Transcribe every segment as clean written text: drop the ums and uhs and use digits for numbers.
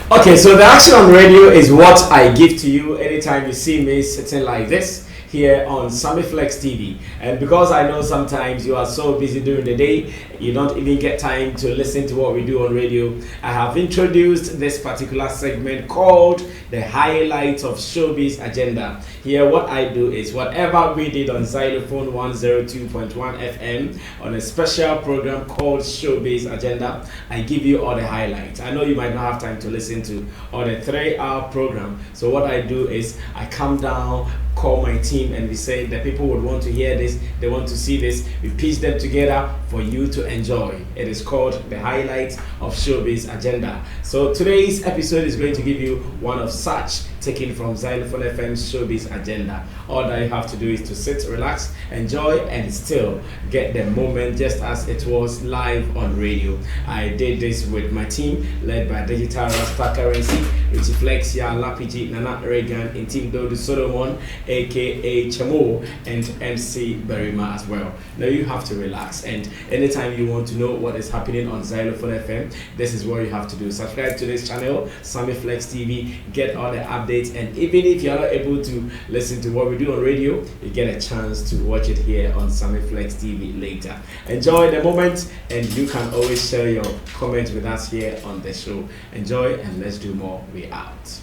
Okay, so the action on radio is what I give to you anytime you see me sitting like this here on Sammy Flex TV. And because I know sometimes you are so busy during the day, you don't even get time to listen to what we do on radio, I have introduced this particular segment called the highlights of Showbiz Agenda. Here what I do is whatever we did on Zylofon 102.1 FM on a special program called Showbiz Agenda, I give you all the highlights. I know you might not have time to listen to all the 3-hour program, so what I do is I come down, call my team, and we say the people would want to hear this, they want to see this, we piece them together for you to enjoy. It is called the highlights of Showbiz Agenda. So today's episode is going to give you one of such, taken from Zylofon FM's Showbiz Agenda. All that you have to do is to sit, relax, enjoy, and still get the moment just as it was live on radio. I did this with my team led by Digital Rasta Currency, Artiste Flex, Lapiji, Nana Reagan, and Team Dodu Solomon, aka Chamo, and MC Berima as well. Now you have to relax, and anytime you want to know what is happening on Zylofon FM, this is what you have to do. Subscribe to this channel, Sammy Flex TV, get all the updates, and even if you are not able to listen to what we do on radio, you get a chance to watch it here on Sammy Flex TV later. Enjoy the moment, and you can always share your comments with us here on the show. Enjoy, and let's do more. We out.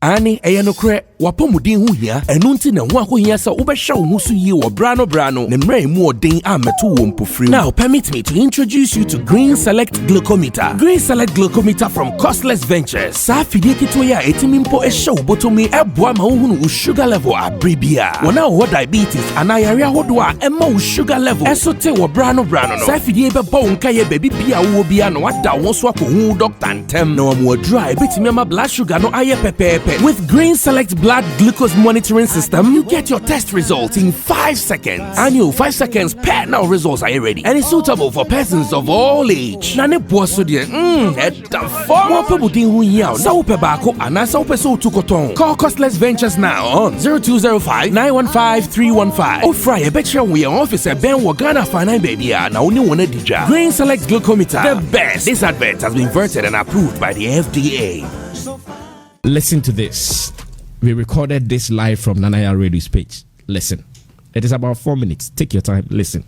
Ani eyanokre wapomudin hu hia enunti ne ho ahohia sa wobehwe wo husu yi wo brano ne mrai mu odin ameto wo mpofri. Now permit me to introduce you to Green Select Glucometer. Green Select Glucometer from Costless Ventures. Sa fidie kito ya etimimpo ehwe botomi eboa ma wo hunu sugar level abribia. Wona wo diabetes anayare ahodo a emma wo sugar level esote wo brano no. Sa fidie beba wo nkaye baby bia wo bia no wada wo so akohu doctor ntem na wo mo adura ebetimi ama blood sugar no aye pepepe. With Green Select Blood Glucose Monitoring System, you get your test results in 5 seconds. And you 5 seconds per now results are ready. And it's suitable for persons of all age. Nane boaso die, etta form. Wapo budin hu yaw. Sa upe bako anasa upe so tukoton. Call Costless Ventures now on 0205-915-315. Or fry a betcha we are officer Ben Wagana Fana baby na only one dija. Green Select Glucometer, the best. This advert has been vetted and approved by the FDA. Listen to this. We recorded this live from Nanaya Radio's page. Listen. It is about 4 minutes. Take your time. Listen.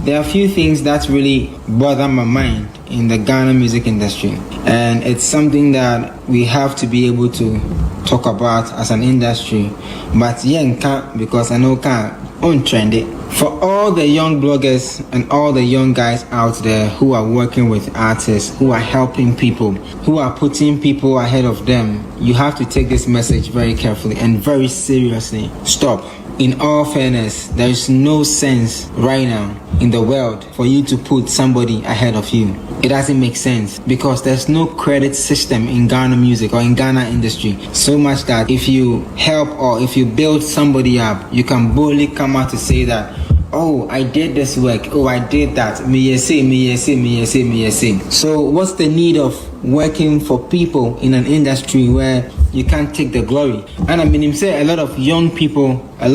There are a few things that really bother my mind in the Ghana music industry. And it's something that we have to be able to talk about as an industry. But yeah, can't, because I know can't untrend it. For all the young bloggers and all the young guys out there who are working with artists, who are helping people, who are putting people ahead of them, you have to take this message very carefully and very seriously. Stop. In all fairness, there is no sense right now in the world for you to put somebody ahead of you. It doesn't make sense because there's no credit system in Ghana music or in Ghana industry. So much that if you help or if you build somebody up, you can boldly come out to say that, oh, I did this work, oh, I did that, me say. So what's the need of working for people in an industry where you can't take the glory? And I mean, say a lot of young people, they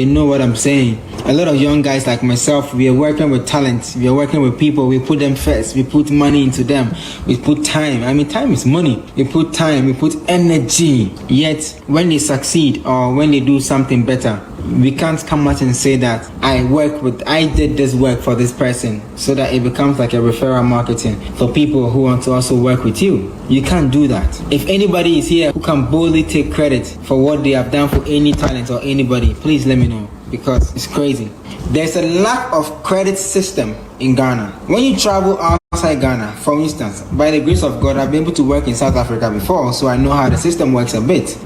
know what I'm saying. A lot of young guys like myself, we are working with talent, we are working with people, we put them first, we put money into them, we put time. I mean, time is money. We put time, we put energy. Yet when they succeed or when they do something better, we can't come out and say that I did this work for this person, so that it becomes like a referral marketing for people who want to also work with you. You can't do that. If anybody is here who can boldly take credit for what they have done for any talent or anybody, please let me know, because it's crazy. There's a lack of credit system in Ghana. When you travel outside Ghana, for instance, by the grace of God, I've been able to work in South Africa before, so I know how the system works a bit,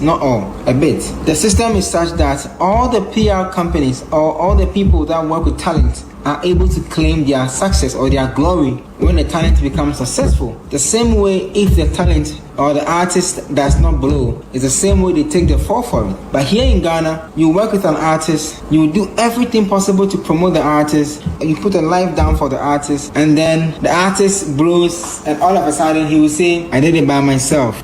not all, a bit. The system is such that all the PR companies or all the people that work with talent are able to claim their success or their glory when the talent becomes successful. The same way, if the talent or the artist does not blow, it's the same way they take the fall for it. But here in Ghana, you work with an artist, you do everything possible to promote the artist, you put a life down for the artist, and then the artist blows, and all of a sudden he will say, I did it by myself.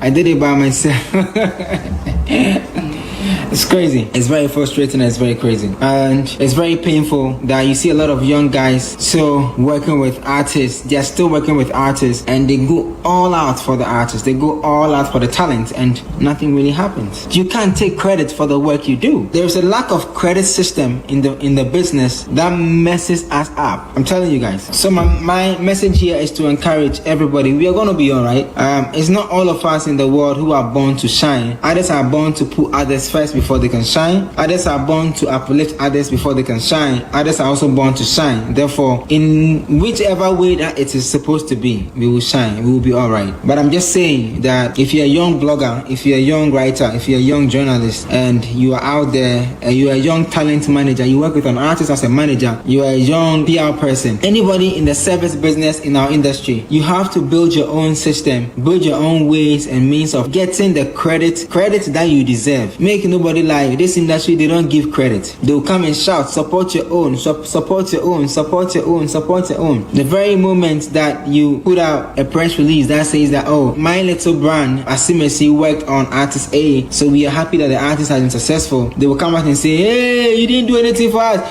It's crazy. It's very frustrating and it's very crazy. And it's very painful that you see a lot of young guys still working with artists. They're still working with artists and they go all out for the artists. They go all out for the talent and nothing really happens. You can't take credit for the work you do. There's a lack of credit system in the business that messes us up. I'm telling you guys. So my message here is to encourage everybody. We are going to be all right. It's not all of us in the world who are born to shine. Others are born to put others first before they can shine. Others are born to uplift others before they can shine. Others are also born to shine. Therefore, in whichever way that it is supposed to be, we will shine. We will be all right. But I'm just saying that if you're a young blogger, if you're a young writer, if you're a young journalist, and you are out there, and you're a young talent manager, you work with an artist as a manager, you are a young PR person, anybody in the service business in our industry, you have to build your own system, build your own ways and means of getting the credit that you deserve. Make nobody lie. This industry, they don't give credit. They'll come and shout, support your own, support your own, support your own, support your own. The very moment that you put out a press release that says that, oh, my little brand, Asimesi, worked on Artist A, so we are happy that the artist has been successful, they will come out and say, hey, you didn't do anything for us.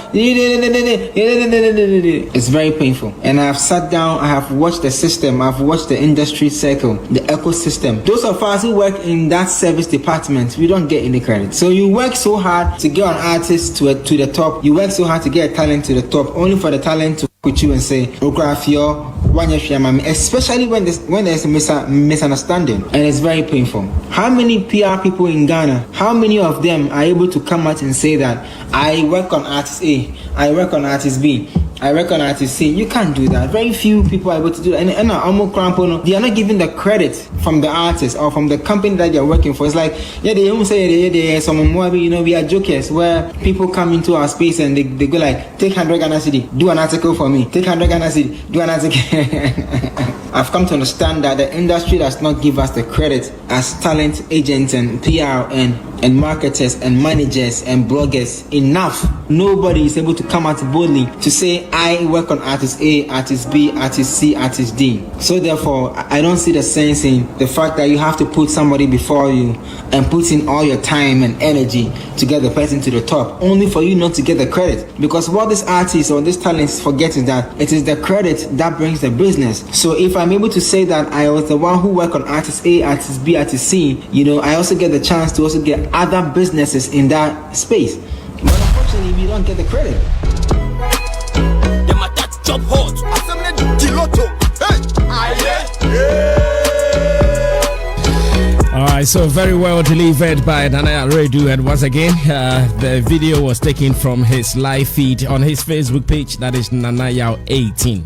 It's very painful. And I have sat down, I have watched the system, I've watched the industry circle, the ecosystem. Those of us who work in that service department, we don't get any credit. So you work so hard to get an artist to the top, you work so hard to get a talent to the top, only for the talent to with you and say, especially when there's a misunderstanding, and it's very painful. How many PR people in Ghana, how many of them are able to come out and say that I work on Artist A, I work on Artist B, I work on Artist C? You can't do that. Very few people are able to do that. And they are not giving the credit from the artist or from the company that they're working for. It's like, yeah, they don't say some more, we are jokers where people come into our space and they go like, take 100 Ghana cedi, do an article for me. Take 100 Ghana cedi, do an article. I've come to understand that the industry does not give us the credit as talent agents and PR and marketers and managers and bloggers enough. Nobody is able to come out boldly to say, I work on Artist A, Artist B, Artist C, Artist D. So therefore, I don't see the sense in the fact that you have to put somebody before you and put in all your time and energy to get the person to the top, only for you not to get the credit. Because what this artist or this talent forgets is that it is the credit that brings the business. So if I'm able to say that I was the one who worked on Artist A, Artist B, Artist C, I also get the chance to also get other businesses in that space. But unfortunately, we don't get the credit. All right, so very well delivered by Nana Redu, and once again, the video was taken from his live feed on his Facebook page, that is Nanayao18.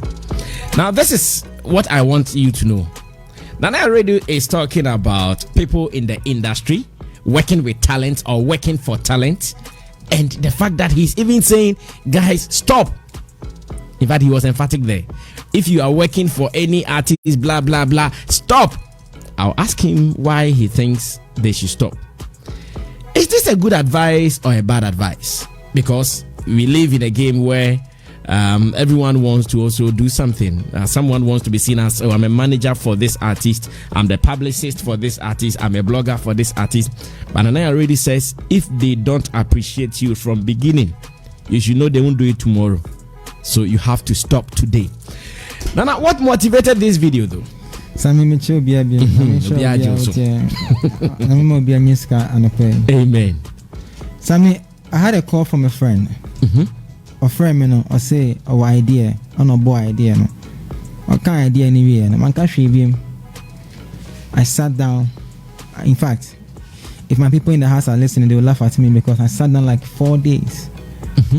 Now, this is what I want you to know. Nana Redu is talking about people in the industry working with talent or working for talent, and the fact that he's even saying, guys, stop. In fact, he was emphatic there. If you are working for any artist, blah blah blah, stop. I'll ask him why he thinks they should stop. Is this a good advice or a bad advice? Because we live in a game where everyone wants to also do something. Someone wants to be seen as, oh, I'm a manager for this artist, I'm the publicist for this artist, I'm a blogger for this artist. But Anaya already says, if they don't appreciate you from beginning, you should know they won't do it tomorrow. So you have to stop today. Nana, what motivated this video though? Amen. Sammy, I had a call from a friend. A friend, I say, our idea, on a boy idea, no. What kind of idea anyway? No man can him. I sat down. In fact, if my people in the house are listening, they will laugh at me because I sat down like 4 days.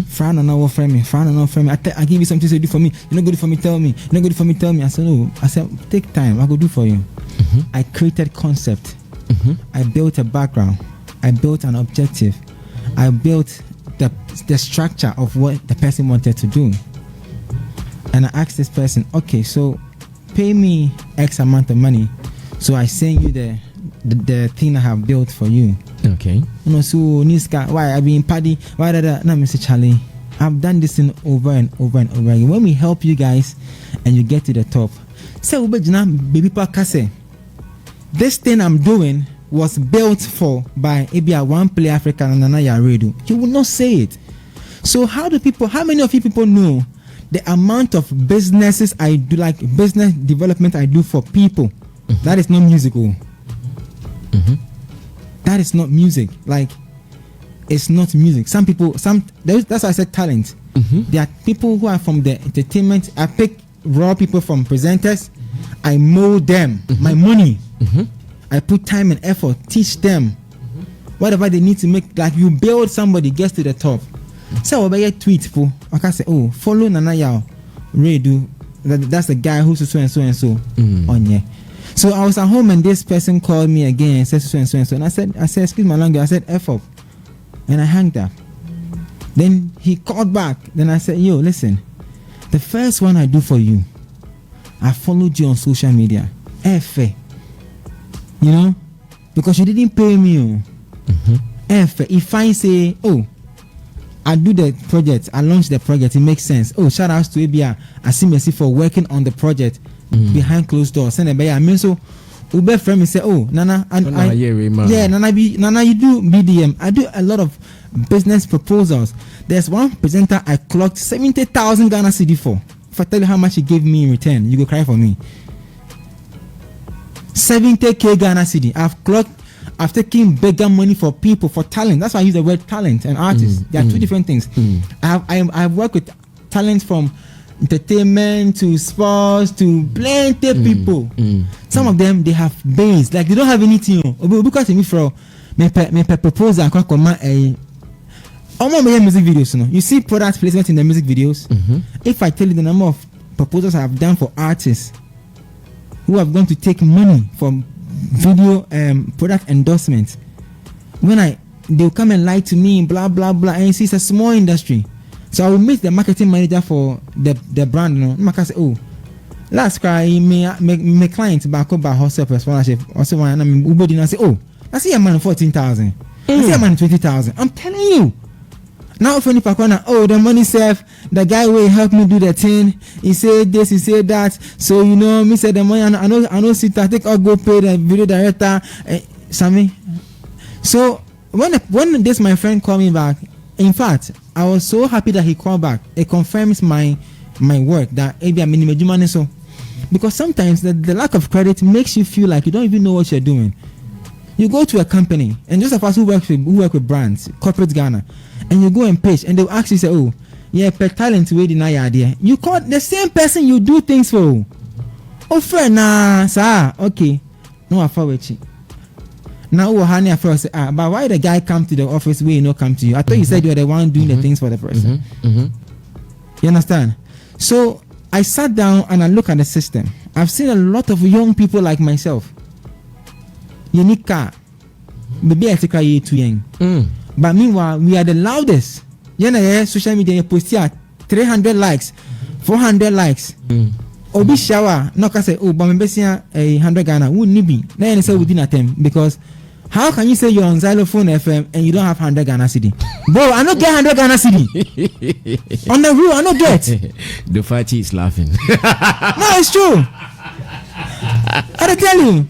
Fran and our friend me. I give you something to do for me. You're not good for me, tell me. You're not good for me, tell me. I said, no. I said, take time. I go do for you. I created concept. I built a background. I built an objective. I built the structure of what the person wanted to do. And I asked this person, okay, so pay me X amount of money, so I send you the thing I have built for you. Okay. So Niska, why I've been paddy, why that? No, Mr. Charlie, I've done this thing over and over and over again. When we help you guys and you get to the top, say baby Pakase, this thing I'm doing, was built for by maybe a one play African and Nanaya radio, you will not say it. So how many of you people know the amount of businesses I do, like business development I do for people? That is not musical. That is not music. Like, it's not music. Some people, that's why I said talent. There are people who are from the entertainment. I pick raw people from presenters. I mold them. My money. I put time and effort. Teach them whatever they need to make. Like, you build somebody gets to the top. So I tweet for. I can say, oh, follow Nanaya Redu. That's the guy who's so and so and so on here. So I was at home and this person called me again and said so and so and so. And I said, excuse my language. I said, F up. And I hanged up. Then he called back. Then I said, yo, listen. The first one I do for you, I followed you on social media. F. You know? Because you didn't pay me. F. If I say, oh, I do the project, I launch the project, it makes sense. Oh, shout out to ABR. I see Messi for working on the project behind closed doors. Send it by. I mean, so Ube friend me say, oh, Nana, Nana, you do BDM. I do a lot of business proposals. There's one presenter I clocked 70,000 Ghana cedi for. If I tell you how much he gave me in return, you go cry for me. 70k Ghana cedi. I've taken bigger money for people, for talent. That's why I use the word talent and artists. They are two different things. I've worked with talent from entertainment to sports to plenty people. Some of them, they have base, like they don't have anything. Because me for me propose and command a music videos. You see product placement in the music videos. If I tell you the number of proposals I have done for artists who have gone to take money from video product endorsements, they'll come and lie to me, blah blah blah, and you see it's a small industry. So I will meet the marketing manager for the brand. You know, I say, oh, last cry me client back up by herself as scholarship. Also, when I'm Uber, I say, oh, I see a man 14,000. I see a man 20,000. I'm telling you. Now, if any pakwana, oh, the money self, the guy will help me do the thing. He said this, he said that. So you know, me said the money. I know. Sit. I think I'll go pay the video director, Sammy. So when this my friend called me back, in fact, I was so happy that he called back. It confirms my work that maybe I'm in so, because sometimes the lack of credit makes you feel like you don't even know what you're doing. You go to a company, and just of us who work with brands, corporate Ghana, and you go and pitch, and they'll actually say, oh, yeah, per talent we deny your idea. You call the same person you do things for. Oh, fair, nah, sir, okay. No, I forward you. Now, honey, I first say, but why the guy come to the office we not come to you? I thought you said you were the one doing the things for the person. You understand? So I sat down and I look at the system. I've seen a lot of young people like myself. Unique car, maybe I take a too young. But meanwhile, we are the loudest. You know, social media post here 300 likes, 400 likes. Obi shower, no can say, oh, but maybe 100 Ghana wouldn't be. Then say within a time, because how can you say you're on Zylofon FM and you don't have 100 Ghana cedi? Bro, I don't get 100 Ghana cedi. On the rule, I don't get. The Fachi is laughing. No, it's true. I tell you.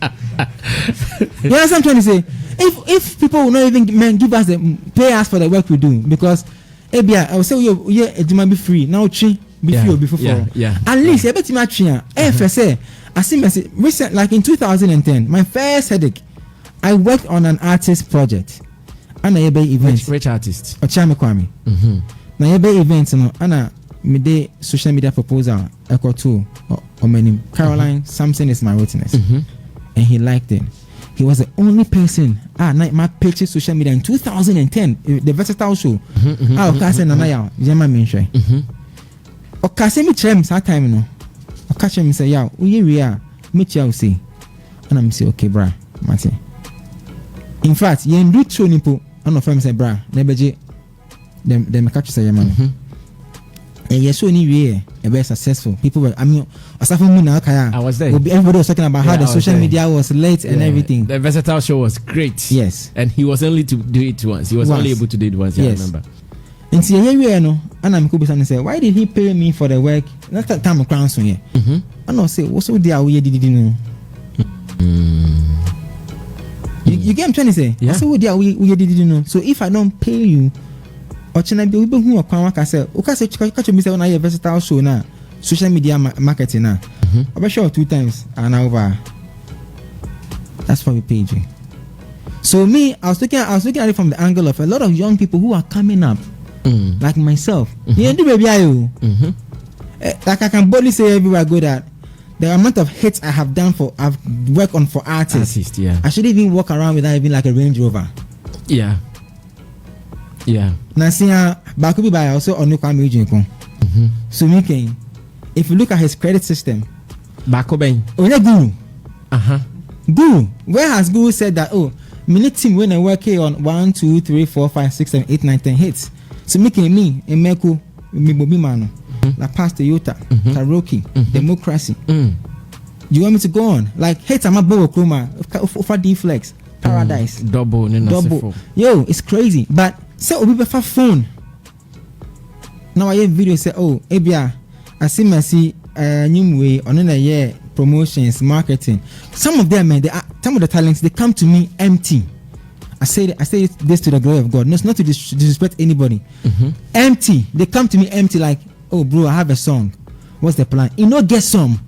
You know what I'm trying to say? If people will not even give us pay us for the work we do, because ABI, I will say, yeah, it might be free. Now, be free or before. At least, I bet you much. FSA, I see recent, like in 2010, my first headache, I worked on an artist project. And I be events. Which artist? Ochame Kwame. Now I be events, and I made social media proposal. I got two. Caroline Samson is my witness, and he liked it. He was the only person. My picture social media in 2010, the versatile show. Okase Nanaya, Jema Menshwe. Okase me chem that time no. Okase me say, "Yeah, we are meet you say." And I'm say, "Okay, bra, Mate." In fact, you do show nipo. I know friend say, "Bra, nebeje them catch say man." And yes, so anyway, very successful. People were, I was there. Everybody was talking about how the social media was late and everything. The versatile show was great. Yes. And he was only to do it once. He was only able to do it once, I remember. And see, here no, and I'm cool and say, why did he pay me for the work? That's that time of crown so here. And I'll say, what's so there we did you know? You get what I'm trying to say? Yeah. I say, we did you know. So if I don't pay you, or china be we who can work say, okay, say catch me say on a versatile show now, social media marketing now. I'm sure 2 times and over. That's why we paid you. So me, I was looking at it from the angle of a lot of young people who are coming up, like myself. Yeah, do baby you. Like I can boldly say everywhere I go that the amount of hits I have done I've worked on for artists. Yeah. I should even walk around without even like a Range Rover. Yeah. Now see, back be by also on the So me can, if you look at his credit system, Bakobeng. oh yeah, Guru. Guru. Where has Guru said that? Oh, me team when I work here on 1, 2, 3, 4, 5, 6, 7, 8, 9, 10 hits. So me can me Meku me Bobby Mano. La Paz Toyota, Taroki, Democracy. You want me to go on? Like, hey, I'm a Bobo Chroma, for D-Flex, Paradise. Double. Yo, it's crazy. But, say, we prefer phone. Now, I hear video say, oh, Ebia, I see new way on a year promotions, marketing. Some of them, man, some of the talents, they come to me empty. I say this to the glory of God. No, it's not to disrespect anybody. Empty. They come to me empty like, oh bro, I have a song. What's the plan? You know, get some.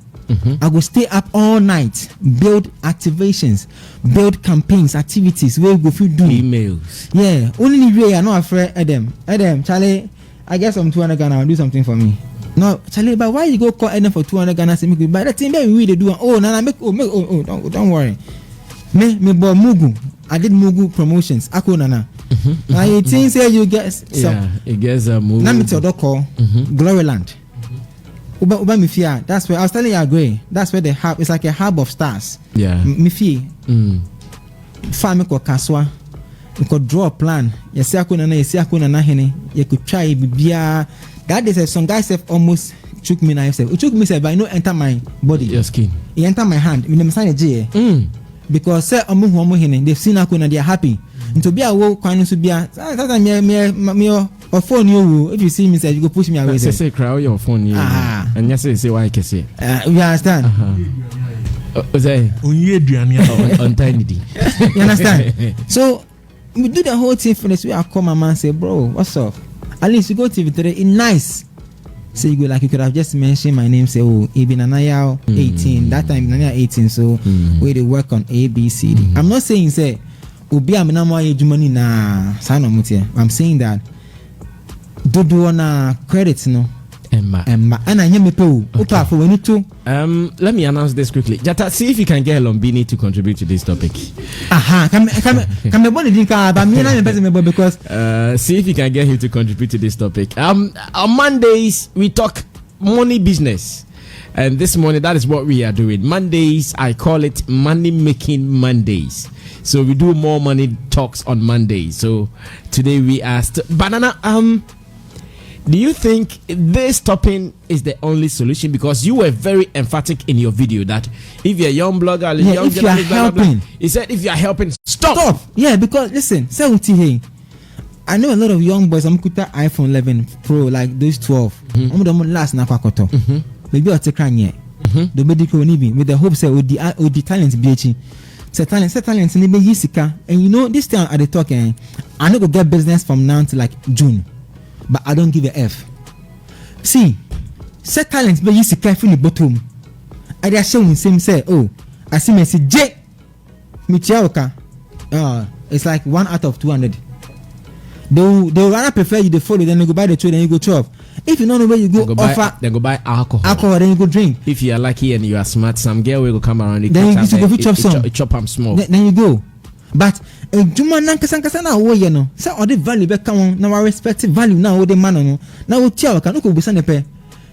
I will stay up all night, build activations, build campaigns, activities. Where we go through do emails. Yeah, only way I know afraid Adam, Charlie. I get some 200 Ghana. Do something for me. No, Charlie, but why you go call Adam for 200 Ghana? Say me, but that thing that we do. Oh, no, don't worry. Me boy Mugu. I did Mugu promotions. Ako nana. I think say you get some. Yeah, it gets a Mugu. Namito doko Gloryland. Uba mi fear. That's where I was telling you, agree. That's where the hub. It's like a hub of stars. Yeah. Mi fear. Farm ko kaswa. You could draw a plan. You see ako nana hene. You could try bibia. That is some guys have almost took me knife. It took me but I know enter my body. Your skin. It enter my hand. Me sign a J. Because say they've seen ako and they are happy. To be a wo kwanu to be a me or phone you. If you see me say you go push me away. Say cry your phone you. And you say why I can say. You understand? Say on tiny. You understand? So we do the whole thing for this. We are come and man say, bro, what's up? At least you go to TV3, it's nice. So you go like you could have just mentioned my name, say, oh, Ibi Nanaya 18. That time Nanaya 18, so we they work on ABCD. I'm not saying say Ubi Aminamo Jumani na Sano Mutia. I'm saying that do na credits no. Emma. And I hear me pay. Okay, for when you too. Let me announce this quickly. Jata, see if you can get Lombini to contribute to this topic. Come the body drink but me and person because see if you can get him to contribute to this topic. On Mondays we talk money business. And this morning that is what we are doing. Mondays I call it money making Mondays. So we do more money talks on Mondays. So today we asked Banana do you think this stopping is the only solution? Because you were very emphatic in your video that if you're a young blogger, young if you are helping, he said if you are helping, stop. Yeah, because listen, hey, I know a lot of young boys. I'm kuta iPhone 11 Pro like those 12. I'm the last na kwakoto. Maybe I'll take kranye. The medical nibi with the hope say the talent BH. Say talent ni be yisika. And you know this time at the talk, I know go get business from now to like June. But I don't give a F. See, set talents, but you see carefully in the bottom. I just show him say, oh, I see me say J. Michiaoka. It's like 1 out of 200. They'll rather prefer you to follow, then you go buy the trade, then you go chop. If you don't know where you go offer, then go buy alcohol. Then you go drink. If you are lucky and you are smart, some girl will go come around. Then you go chop some. Chop and smoke. Then you go. But Juma Nankasa na wo ye no. Say all the value be come on. Now our respective value now the man no. Now we tell can go busa nepe.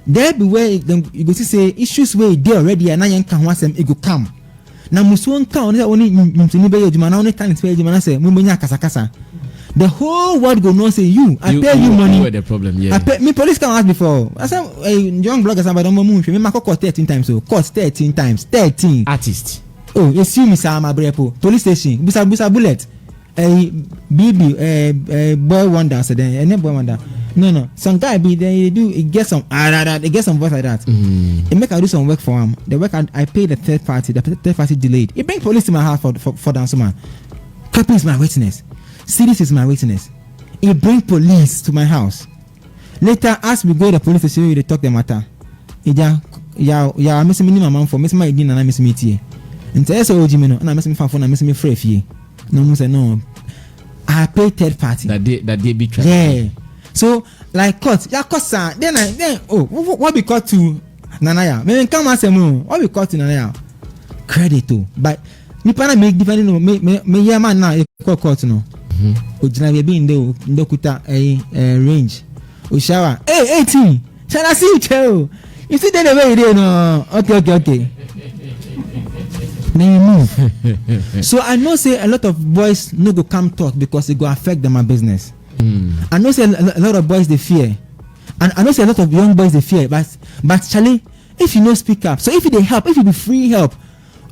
There be where you go to say issues where they already and now you can want them it go come. Now musu on count only mtuni be Juma now only talent be Juma na say mu nya kasa. The whole world go know say you I pay you money. You the problem, yeah. I pay me police can ask before. I say young bloggers about don't move me cost 13 times so cost 13 times 13 artist. Oh, you see me Sama Brepo police station busa bullet boy wonder so then any boy wonder no some guy be then they get some voice like that. It make I do some work for him. The work I pay the third party delayed. It bring police to my house for dance man. Kepi is my witness. Sidis is my witness. He bring police to my house. Later, as we go to the police station, they talk the matter. Yeah, miss me mama for miss my din and I miss me tea. And say so Jimino, and I miss me phone and miss me free fee. No, say no. I pay third party. That they be trying. Yeah. So like cut, yeah, cut then what we cut to Nanaya? Me come and say no. What we cut to Nanaya? Credit to, but me pana make different no me yeah man now e cut no. Ojina we be in the kuta range. O shower. Hey 18. Shall I see you tell? You see the way you no. Okay. Then you move. So I know say a lot of boys no go come talk because it go affect them my business. I know say a lot of boys they fear, and I know say a lot of young boys they fear. But Charlie, if you no speak up, so if they help, if you be free help,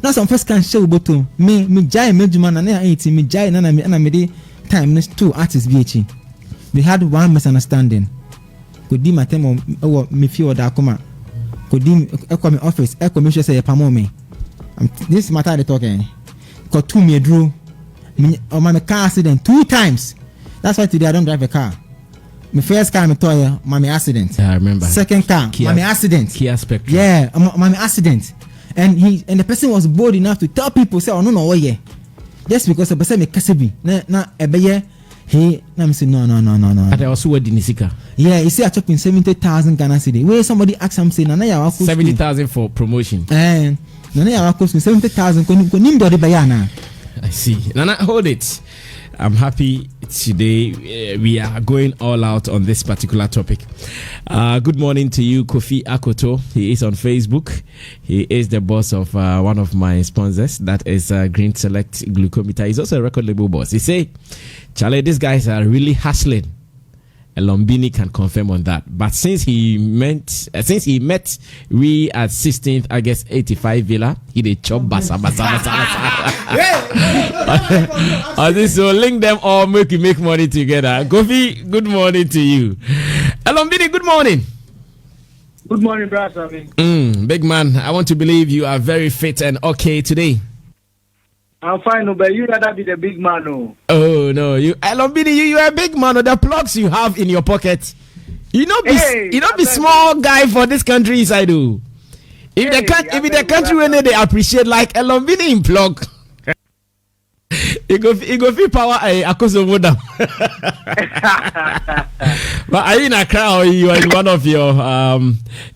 now some first can show bottom. Me jai me juma na 18 me jai na me dey time next 2 artists BH. We had one misunderstanding. Could my time or me feel that come. Could me office. Me sure say pamo me. This matter they talking. Got 2 me drew. My car accident 2 times. That's why today I don't drive a car. My first car, my toy, my accident. Yeah, I remember. Second car, my accident. Kia Spectrum. Yeah, my accident. And the person was bold enough to tell people, say, oh no, yeah. Just because the person me kasebi. Na ebeye. Hey, na me say no. And I also word in Nisika. Yeah, you see I chopping 70,000 Ghana cedi. Where somebody asked him say, na ya 70,000 for promotion. And na ya 70,000 ko nimdo de bayana. I see. Nana, hold it. I'm happy today. We are going all out on this particular topic. Good morning to you, Kofi Akoto. He is on Facebook. He is the boss of one of my sponsors, that is Green Select Glucometer. He's also a record label boss. He say, Charlie, these guys are really hustling. Lombini can confirm on that. But since he met we at 16th August 85 Villa, he did chop basa. So link them all, make money together. Kofi, good morning to you. Lombini, good morning. Good morning, brother. Big man, I want to believe you are very fit and okay today. I'm fine, but you rather be the big man, no? Oh no, you are a big man. The plugs you have in your pocket, you know, be small guy for this country. Is I do. If the country when they appreciate like a Lombini in plug, it go feel power across the border. But are you in Accra or you are in one of your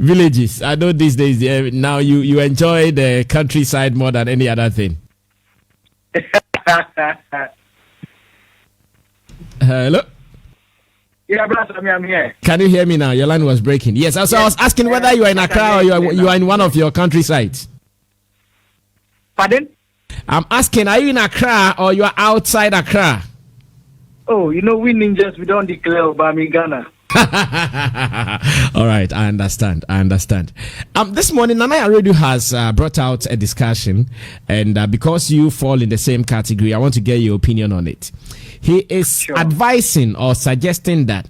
villages? I know these days now you enjoy the countryside more than any other thing. Hello? Yeah, brother, I'm here. Can you hear me now? Your line was breaking. Yes, so I was asking whether you are in Accra or you are in one of your countrysides. Pardon? I'm asking, are you in Accra or you are outside Accra? Oh, you know, we ninjas, we don't declare, but I'm in Ghana. All right, I understand. This morning, Nanaya Radio has brought out a discussion, and because you fall in the same category, I want to get your opinion on it. He is advising or suggesting that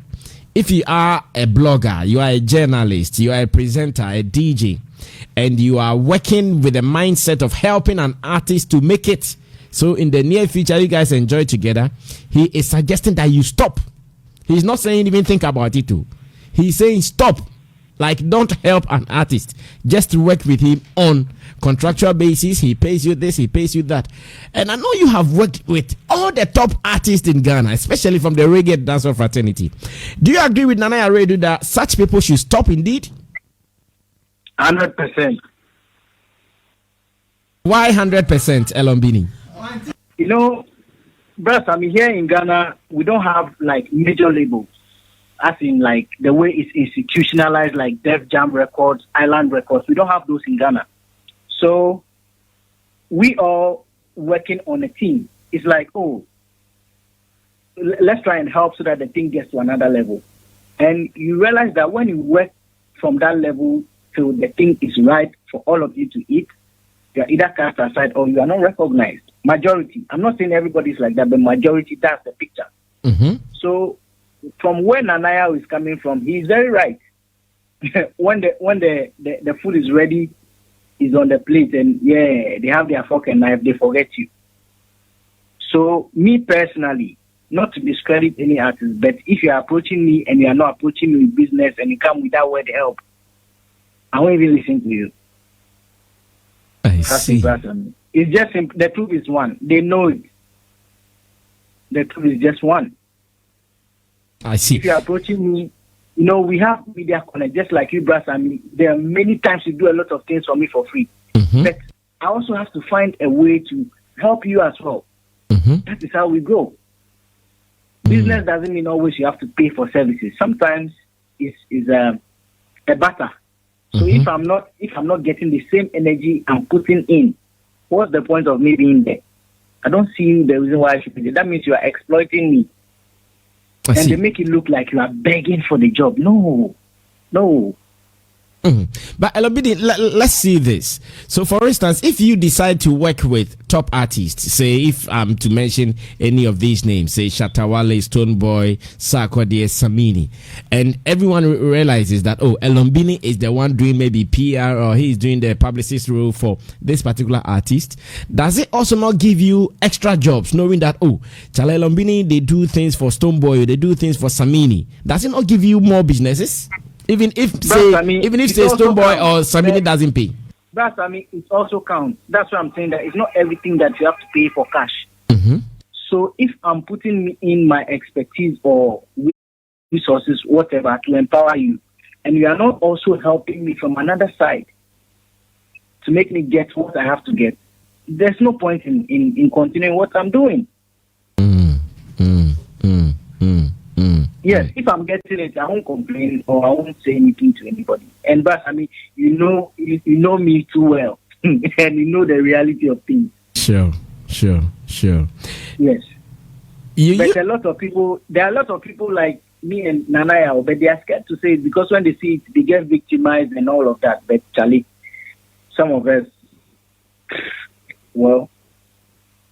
if you are a blogger, you are a journalist, you are a presenter, a DJ, and you are working with the mindset of helping an artist to make it, so in the near future, you guys enjoy together, he is suggesting that you stop. He's not saying even think about it too. He's saying stop. Like, don't help an artist. Just work with him on contractual basis. He pays you this, he pays you that. And I know you have worked with all the top artists in Ghana, especially from the reggae dancehall fraternity. Do you agree with Nanaya Radio that such people should stop indeed? 100%. Why 100%, Elombini? You know, Bruce, I mean, here in Ghana, we don't have like major labels, as in like the way it's institutionalized, like Def Jam Records, Island Records. We don't have those in Ghana. So we are working on a team. It's like, oh, let's try and help so that the thing gets to another level. And you realize that when you work from that level till the thing is right for all of you to eat, you are either cast aside or you are not recognized. Majority. I'm not saying everybody's like that, but majority, that's the picture. Mm-hmm. So from where Nanaya is coming from, he's very right. when the food is ready, is on the plate, and yeah, they have their fork and knife, they forget you. So, me personally, not to discredit any artist, but if you are approaching me and you are not approaching me with business and you come with that word help, I won't even listen to you. I see. It's just the truth is one. They know it. The truth is just one. I see. If you are approaching me, we have media connect, just like you, Brass. I mean, there are many times you do a lot of things for me for free. Mm-hmm. But I also have to find a way to help you as well. Mm-hmm. That is how we go. Business doesn't mean always you have to pay for services. Sometimes it's a barter. So if I'm not getting the same energy I'm putting in, what's the point of me being there? I don't see the reason why I should be there. That means you are exploiting me. And they make it look like you are begging for the job. No. But Elobidi, let's see this. So, for instance, if you decide to work with top artists, say if I'm to mention any of these names, say Shatawale, Stoneboy, Sarkodie, Samini, and everyone realizes that, Elombini is the one doing maybe PR or he's doing the publicist role for this particular artist, does it also not give you extra jobs knowing that, Chale Elombini, they do things for Stoneboy, they do things for Samini? Does it not give you more businesses? Even if say Stoneboy or Samini doesn't pay. That's it also counts. That's why I'm saying that it's not everything that you have to pay for cash. Mm-hmm. So if I'm putting in my expertise or resources, whatever, to empower you, and you are not also helping me from another side to make me get what I have to get, there's no point in continuing what I'm doing. Yes, if I'm getting it, I won't complain or I won't say anything to anybody. And but you know me too well, and you know the reality of things. Sure. Yes. But there are a lot of people like me and Nanaya, but they are scared to say it because when they see it, they get victimized and all of that. But Charlie, some of us, well,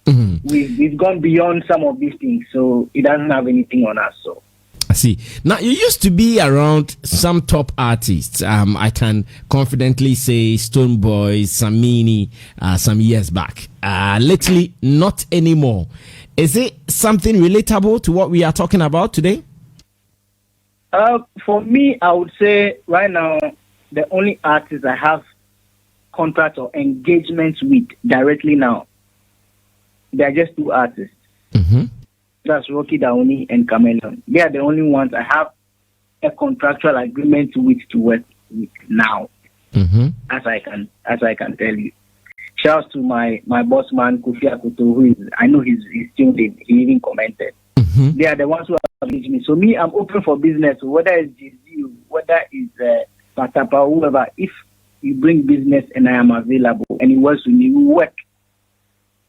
we've gone beyond some of these things, so it doesn't have anything on us. So. I see. Now, you used to be around some top artists. I can confidently say Stoneboy, Samini, some years back. Lately, not anymore. Is it something relatable to what we are talking about today? For me, I would say right now, the only artists I have contract or engagements with directly now, they are just two artists. Mm-hmm. That's Rocky Daoni and Chameleon. They are the only ones I have a contractual agreement with to work with now. Mm-hmm. As I can tell you. Shouts to my boss man Kofi Akoto, who I know he's tuned in. He even commented. Mm-hmm. They are the ones who have engaged me. So me, I'm open for business. Whether it's GZ, whether it's Patapa, whoever. If you bring business and I am available and it works with me, we work.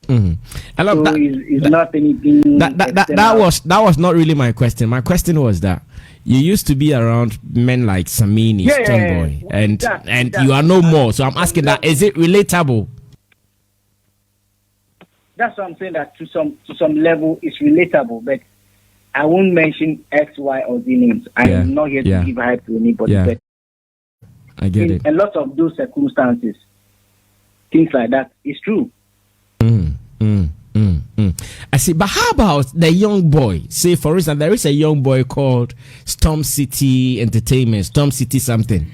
Mm-hmm. I love so that. It's not anything. That was not really my question. My question was that you used to be around men like Samini, Stoneboy, and you are no more. So I'm asking that: is it relatable? That's what I'm saying. That to some level, it's relatable, but I won't mention X, Y, or Z names. I am not here to give hype to anybody. Yeah. But I get it. A lot of those circumstances, things like that, is true. I see, but how about the young boy? Say, for instance, there is a young boy called Storm City Entertainment, Storm City something.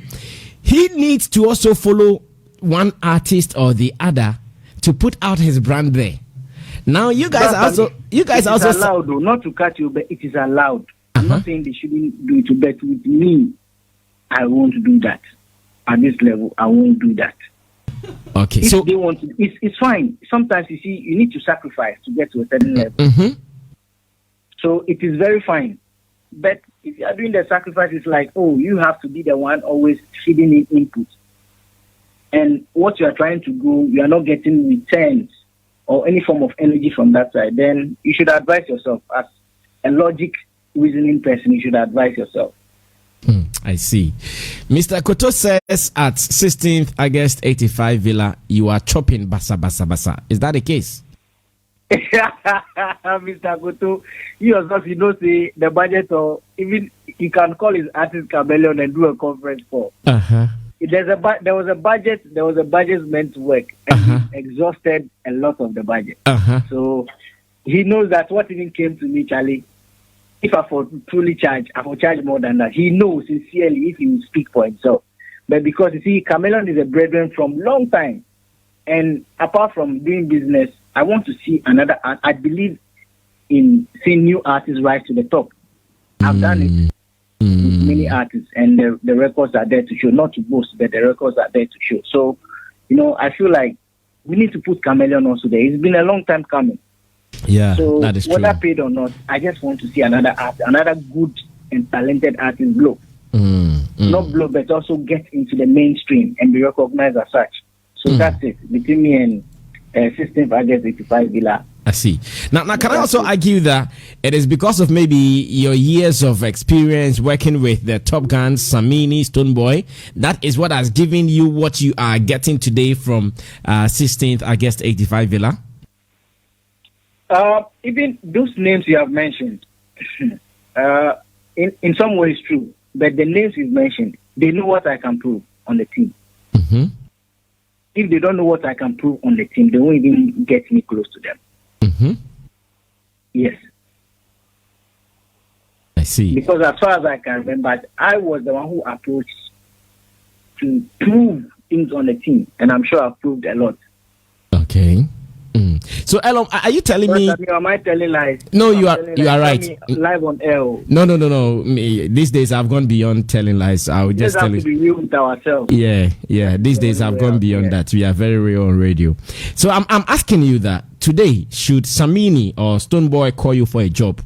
He needs to also follow one artist or the other to put out his brand there. Now, you guys also allowed, though, not to cut you, but it is allowed. I'm not saying they shouldn't do it, but with me, I won't do that. At this level, I won't do that. Okay, if so they want to, it's fine. Sometimes you see, you need to sacrifice to get to a certain level. Mm-hmm. So it is very fine. But if you are doing the sacrifice, it's like, you have to be the one always feeding in input. And what you are trying to do, you are not getting returns or any form of energy from that side. Then you should advise yourself as a logic reasoning person. You should advise yourself. I see. Mr. Koto says at 16th August 85 Villa, you are chopping basa basa basa. Is that the case? Mr. Koto, you say the budget, or even he can call his artist Chameleon and do a conference call. There was a budget meant to work, and he exhausted a lot of the budget. So he knows that what even came to me, Charlie, if I for truly charge, I will charge more than that. He knows sincerely if he will speak for himself. But because you see, Chameleon is a brethren from long time. And apart from doing business, I want to see another art. I believe in seeing new artists rise to the top. I've done it with many artists, and the records are there to show. Not to boast, but the records are there to show. So, I feel like we need to put Chameleon also there. It's been a long time coming. Yeah, so that is true. Whether paid or not, I just want to see another good and talented artist blow. Not blow, but also get into the mainstream and be recognized as such. So that's it between me and 16th August 85 Villa. I see. Now, can I also argue that it is because of maybe your years of experience working with the top guns, Samini, Stonebwoy, that is what has given you what you are getting today from 16th August 85 Villa? Even those names you have mentioned, in some ways true, but the names you've mentioned, they know what I can prove on the team. Mm-hmm. If they don't know what I can prove on the team, they won't even get me close to them. Mm-hmm. Yes. I see. Because as far as I can remember, I was the one who approached to prove things on the team, and I'm sure I've proved a lot. Okay. So, Elom, are you telling me? Am I telling lies? No, you are right. Live on air. No. These days I've gone beyond telling lies. I will just tell you. We have to be real with ourselves. Yeah. These days I've gone beyond that. We are very real on radio. So I'm asking you that today, should Samini or Stonebwoy call you for a job,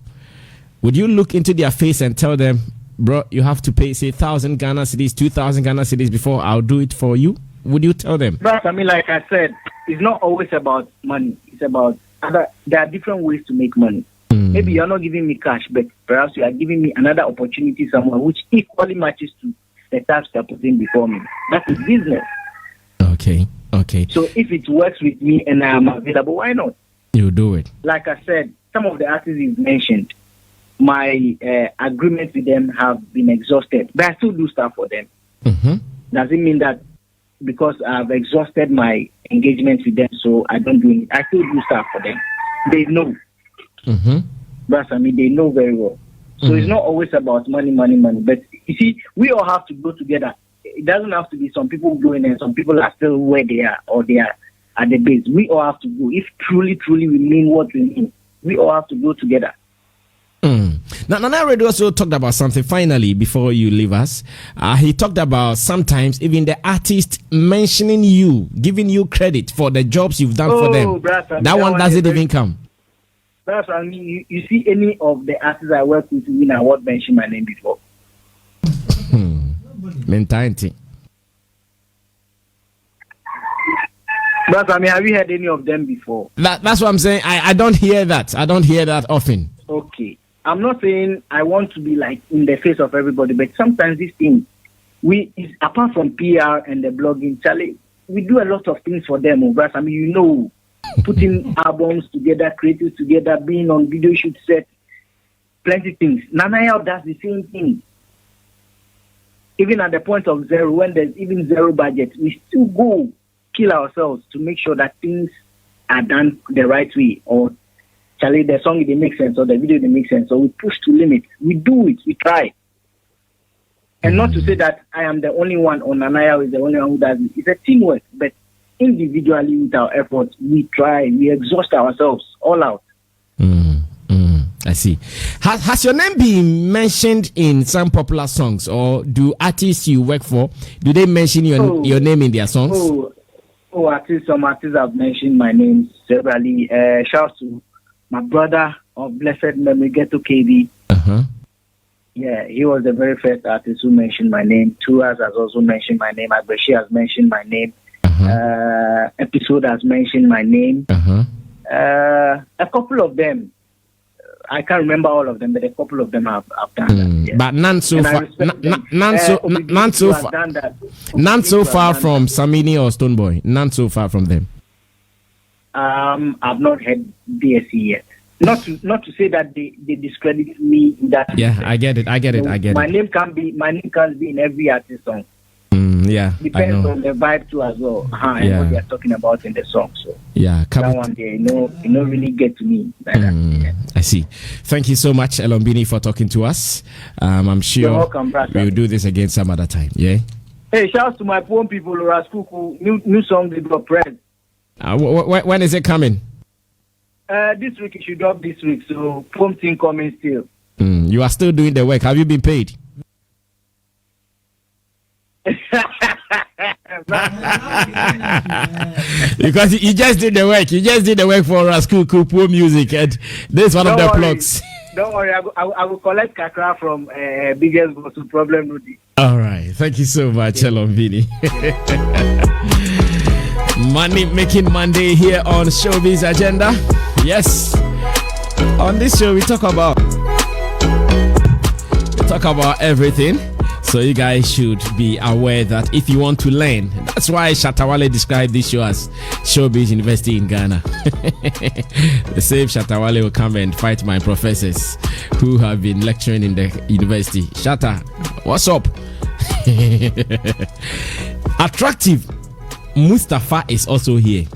would you look into their face and tell them, bro, you have to pay, say, 1,000 Ghana cedis, 2,000 Ghana cedis before I'll do it for you? Would you tell them? But like I said, it's not always about money. It's about there are different ways to make money. Maybe you're not giving me cash, but perhaps you are giving me another opportunity somewhere which equally matches to the task you're putting before me. That is business. Okay. So if it works with me and I am available, why not? You do it. Like I said, some of the artists you've mentioned, my agreements with them have been exhausted, but I still do stuff for them. Mm-hmm. Does it mean that because I've exhausted my engagement with them, so I don't do it? I still do stuff for them. They know. Mm-hmm. But they know very well. So it's not always about money. But you see, we all have to go together. It doesn't have to be some people going and some people are still where they are or they are at the base. We all have to go. If truly we mean what we mean, we all have to go together. Now, Nana Red also talked about something finally before you leave us. He talked about sometimes even the artist mentioning you, giving you credit for the jobs you've done for them. That one doesn't even come. That's I mean, you see any of the artists I work with win award mention my name before? Mentality. But have you heard any of them before? That's what I'm saying. I don't hear that. I don't hear that often. Okay. I'm not saying I want to be like in the face of everybody, but sometimes this thing, apart from PR and the blogging, Charlie, we do a lot of things for them. Putting albums together, creatives together, being on video shoot set, plenty things. Nanaya does the same thing. Even at the point of zero, when there's even zero budget, we still go kill ourselves to make sure that things are done the right way. Or Charlie, the song didn't make sense, or the video didn't make sense, so we push to limit. We do it, we try. And not to say that I am the only one, or Nanaya is the only one who does it. It's a teamwork, but individually with our efforts, we try, we exhaust ourselves all out. I see. Has your name been mentioned in some popular songs, or do artists you work for, do they mention your name in their songs? Some artists have mentioned my name severally. Shout out to my brother of blessed memory, Ghetto KB. Yeah, he was the very first artist who mentioned my name. Tuas has also mentioned my name. Agbeshi has mentioned my name. Episode has mentioned my name. A couple of them, I can't remember all of them, but a couple of them have done that. Yeah. But none so far. None so far from Samini or Stonebwoy. None so far from them. I've not heard DSE yet. Not to say that they discredit me in that. Yeah, I get it. My name can't be in every artist song. Yeah, depends on the vibe too as well. And what they are talking about in the song. So that one there, you know, really get to me. I see. Thank you so much, Elombini, for talking to us. I'm sure You're welcome, we'll do this again some other time. Yeah. Hey, shouts to my poor people, Raskuku. New song they got press. When is it coming? This week it should drop this week. So poem thing coming still. You are still doing the work. Have you been paid? Because you just did the work. You just did the work for Raskuku Poor Music, and this is one of the plots. Don't worry, I will collect Kakra from biggest boss to problem Rudy. All right, thank you so much, Elombini. Money Making Monday here on Showbiz Agenda. Yes, on this show we talk about everything. So you guys should be aware that if you want to learn, that's why Shatawale described this show as Showbiz University in Ghana. The same Shatawale will come and fight my professors who have been lecturing in the university. Shatta, what's up? Attractive Mustafa is also here.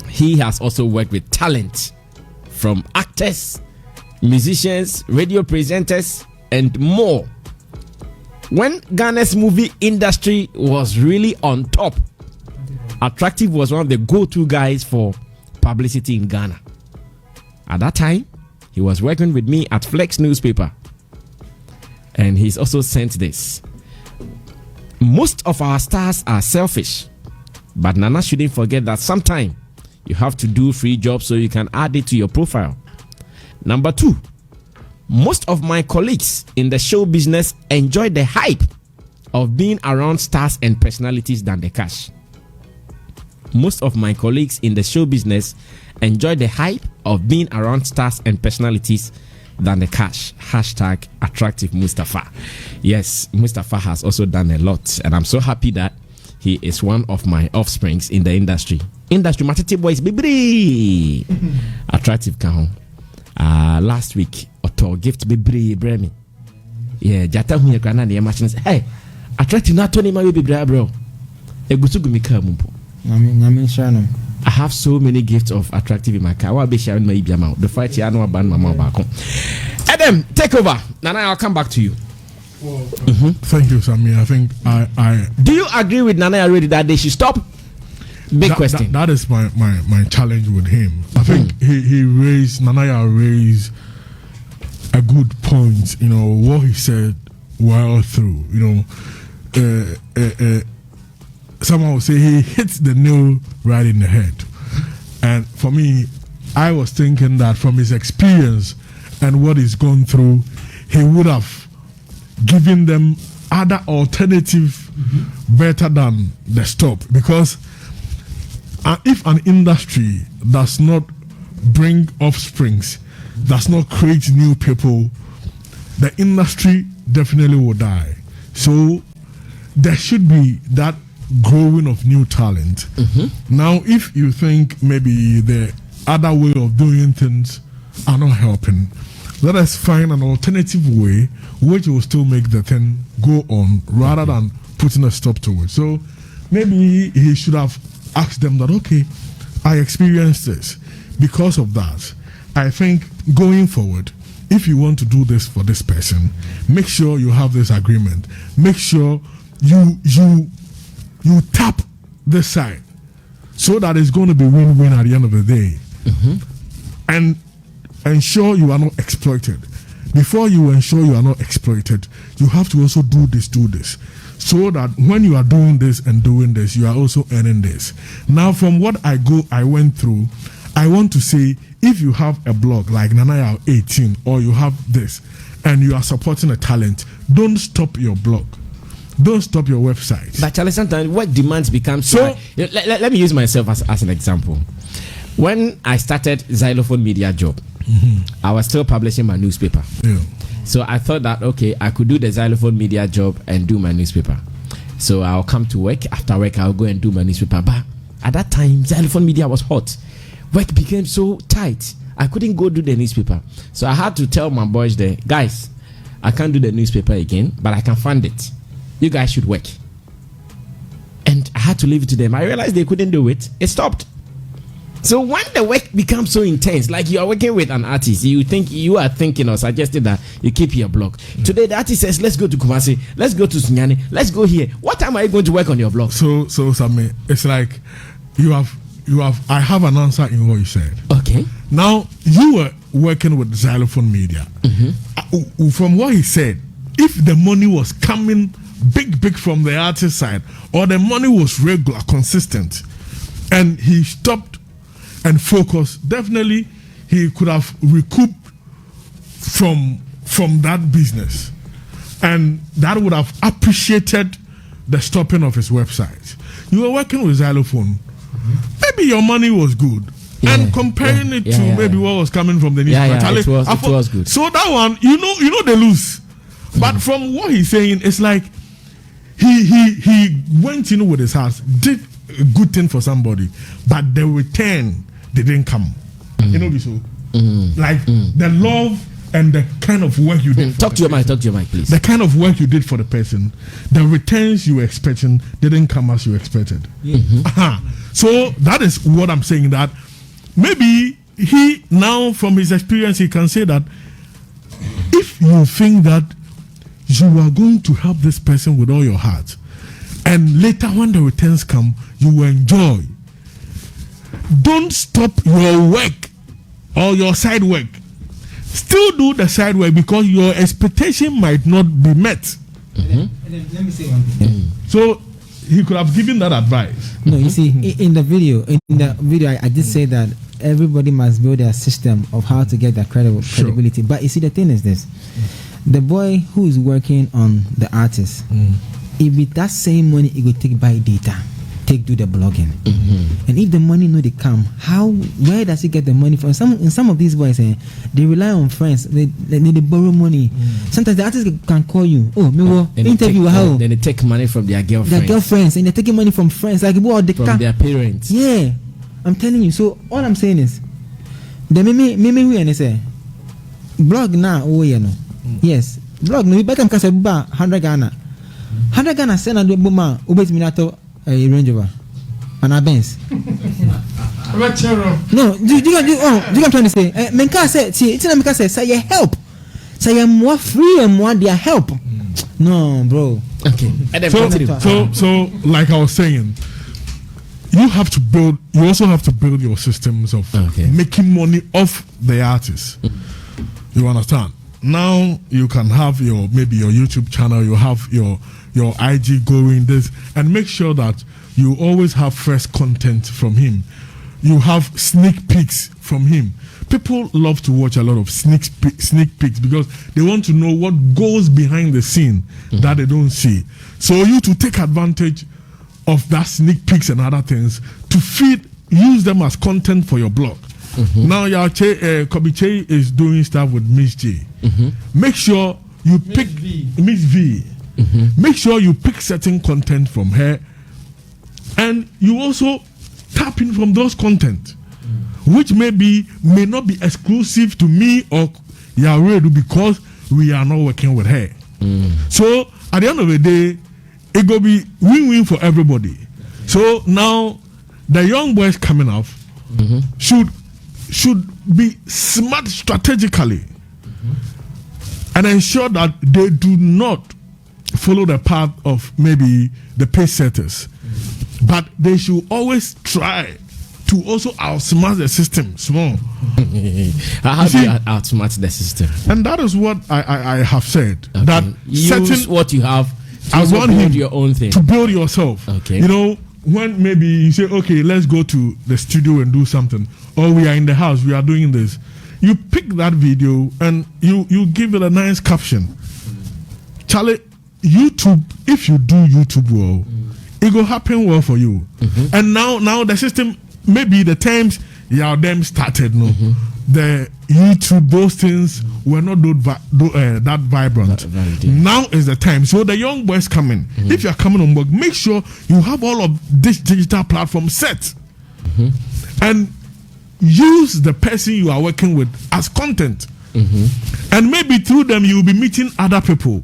He has also worked with talent from actors, musicians, radio presenters, and more. When Ghana's movie industry was really on top, Attractive was one of the go-to guys for publicity in Ghana. At that time, he was working with me at Flex Newspaper. And he's also sent this. Most of our stars are selfish, but Nana shouldn't forget that sometimes you have to do free jobs so you can add it to your profile. Number 2, most of my colleagues in the show business enjoy the hype of being around stars and personalities than the cash. Most of my colleagues in the show business enjoy the hype of being around stars and personalities than the cash. Hashtag Attractive Mustafa. Yes, Mustafa has also done a lot, and I'm so happy that he is one of my offsprings in the industry. Matete boys, baby. Attractive Kahon. Last week, Otto gift baby bremi. Yeah, Jata hu yakana na machines. Hey, Attractive na Tony ma baby bro. Egusugu mi ka mumpo. I have so many gifts of Attractive in my car. I'll be sharing my ibia. The fight here, no ban mama back home. Adam, take over. Nana, I'll come back to you. Thank you, Sammy. I think I do you agree with Nana already that they should stop? Big question. That is my challenge with him. I think Nanaya raised a good point. You know what he said well through. You know, someone would say he hits the nail right in the head. And for me, I was thinking that from his experience and what he's gone through, he would have given them other alternative better than the stop. Because if an industry does not bring offsprings, does not create new people, the industry definitely will die. So there should be that growing of new talent. Now, if you think maybe the other way of doing things are not helping, let us find an alternative way which will still make the thing go on rather than putting a stop to it. So maybe he should have asked them that, okay, I experienced this. Because of that, I think going forward, if you want to do this for this person, make sure you have this agreement. Make sure you tap this side so that it's going to be win-win at the end of the day. And ensure you are not exploited. Before you ensure you are not exploited, you have to also do this, so that when you are doing this and doing this, you are also earning this. Now, from what I went through, I want to say, if you have a blog like Nanaya 18 or you have this and you are supporting a talent, don't stop your blog. Don't stop your website. But Charlie, sometimes what demands becomes so. Let me use myself as an example. When I started Zylofon Media job, I was still publishing my newspaper. So I thought that, okay, I could do the Zylofon Media job and do my newspaper. So I'll come to work. After work, I'll go and do my newspaper. But at that time, Zylofon Media was hot. Work became so tight. I couldn't go do the newspaper. So I had to tell my boys there, guys, I can't do the newspaper again, but I can fund it. You guys should work. had to leave it to them. I realized they couldn't do it. It stopped. So when the work becomes so intense, like you are working with an artist, you are thinking or suggesting that you keep your blog. Today the artist says, let's go to Kumasi, let's go to Sunyani, let's go here. What time are you going to work on your blog? So Sammy, it's like I have an answer in what you said. Okay. Now you were working with Zylofon Media. From what he said, if the money was coming big from the artist side, or the money was regular, consistent, and he stopped and focused, definitely he could have recouped from that business, and that would have appreciated the stopping of his website. You were working with Zylofon. Maybe your money was good, and comparing it to maybe what was coming from the newspaper, it was good. So that one, you know they lose. But from what he's saying, it's like he went in with his house, did a good thing for somebody, but the return didn't come. You know, so the love and the kind of work you did. Talk to your mic, please. The kind of work you did for the person, the returns you were expecting didn't come as you expected. So that is what I'm saying, that maybe he now, from his experience, he can say that if you think that you are going to help this person with all your heart, and later when the returns come, you will enjoy, don't stop your work or your side work. Still do the side work, because your expectation might not be met. Let me say one thing. So he could have given that advice. No, you see, in the video, I did say that everybody must build their system of how to get that credibility. But you see, the thing is this: the boy who is working on the artist, if with that same money, he will take buy data, do the blogging, and if the money no they come, where does he get the money from? Some of these boys, they rely on friends. They borrow money. Sometimes the artist can call you, interview how. Then they take money from their girlfriends. Their girlfriends, and they're taking money from friends, like from their parents. Yeah, I'm telling you. So all I'm saying is, the me we and say, blog now. Yes, blog no. We back because 100 Ghana. 100 Ghana send a buma ubet minato a Range Rover and a Benz. No, do you I'm trying to say? Menka said, see, it's not Menka say you help. Say you're more free and more their help. No, bro. Okay. So like I was saying, you also have to build your systems of making money off the artists. You understand? Now you can have your YouTube channel, you have your IG going this, and make sure that you always have fresh content from him. You have sneak peeks from him. People love to watch a lot of sneak peeks because they want to know what goes behind the scene that they don't see. So you to take advantage of that sneak peeks and other things to use them as content for your blog. Now Kobe Che is doing stuff with Miss J. Make sure you pick Miss V. Make sure you pick certain content from her, and you also tap in from those content, which may not be exclusive to me or Yaredu, because we are not working with her. So at the end of the day, it will be win-win for everybody. So now the young boys coming up should be smart strategically and ensure that they do not follow the path of maybe the pace setters, but they should always try to also outsmart the system small. How do you outsmart the system? And that is what I have said. Okay. That use what you have to build your own thing. To build yourself. Okay. You know, when maybe you say, okay, let's go to the studio and do something, or we are in the house, we are doing this. You pick that video and you give it a nice caption. Charlie, YouTube, if you do YouTube well, it will happen well for you. And now the system, maybe the times them started, the YouTube, those things were not that vibrant. Now is the time. So the young boys coming, if you are coming on board, make sure you have all of this digital platform set, and use the person you are working with as content, and maybe through them you will be meeting other people.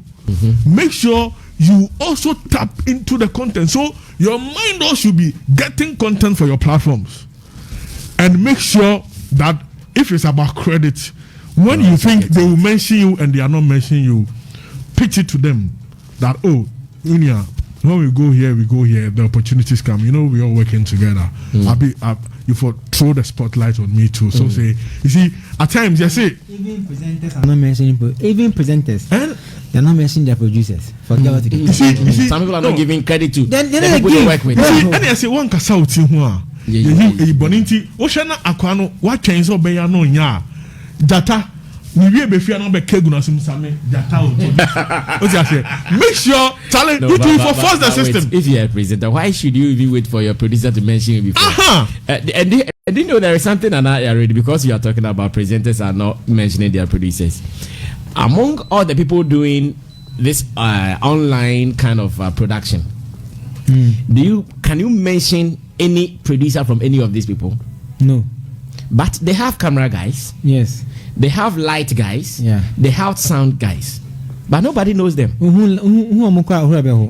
Make sure you also tap into the content. So your mind also should be getting content for your platforms, and make sure that if it's about credit, when you think they will mention you and they are not mentioning you, pitch it to them that, oh, Unia, when we go here, the opportunities come. You know, we all working together. You for throw the spotlight on me too. So say, you see, at times you say even presenters are not mentioning they're not mentioning their producers. Forget what it is. You see, some people are not giving credit to the people they work with. And I say one kasa uti hua. You boninti. Oshana akwano. What change obe ya no nya. Data. Niwe befi na be kegu na sumsame. Data o. Make sure talent. You do for force the system. If you're a presenter, why should you even wait for your producer to mention you before? And you know there is something already, because you are talking about presenters are not mentioning their producers. Among all the people doing this online kind of production, can you mention any producer from any of these people? No. But they have camera guys. Yes. They have light guys. Yeah. They have sound guys. But nobody knows them.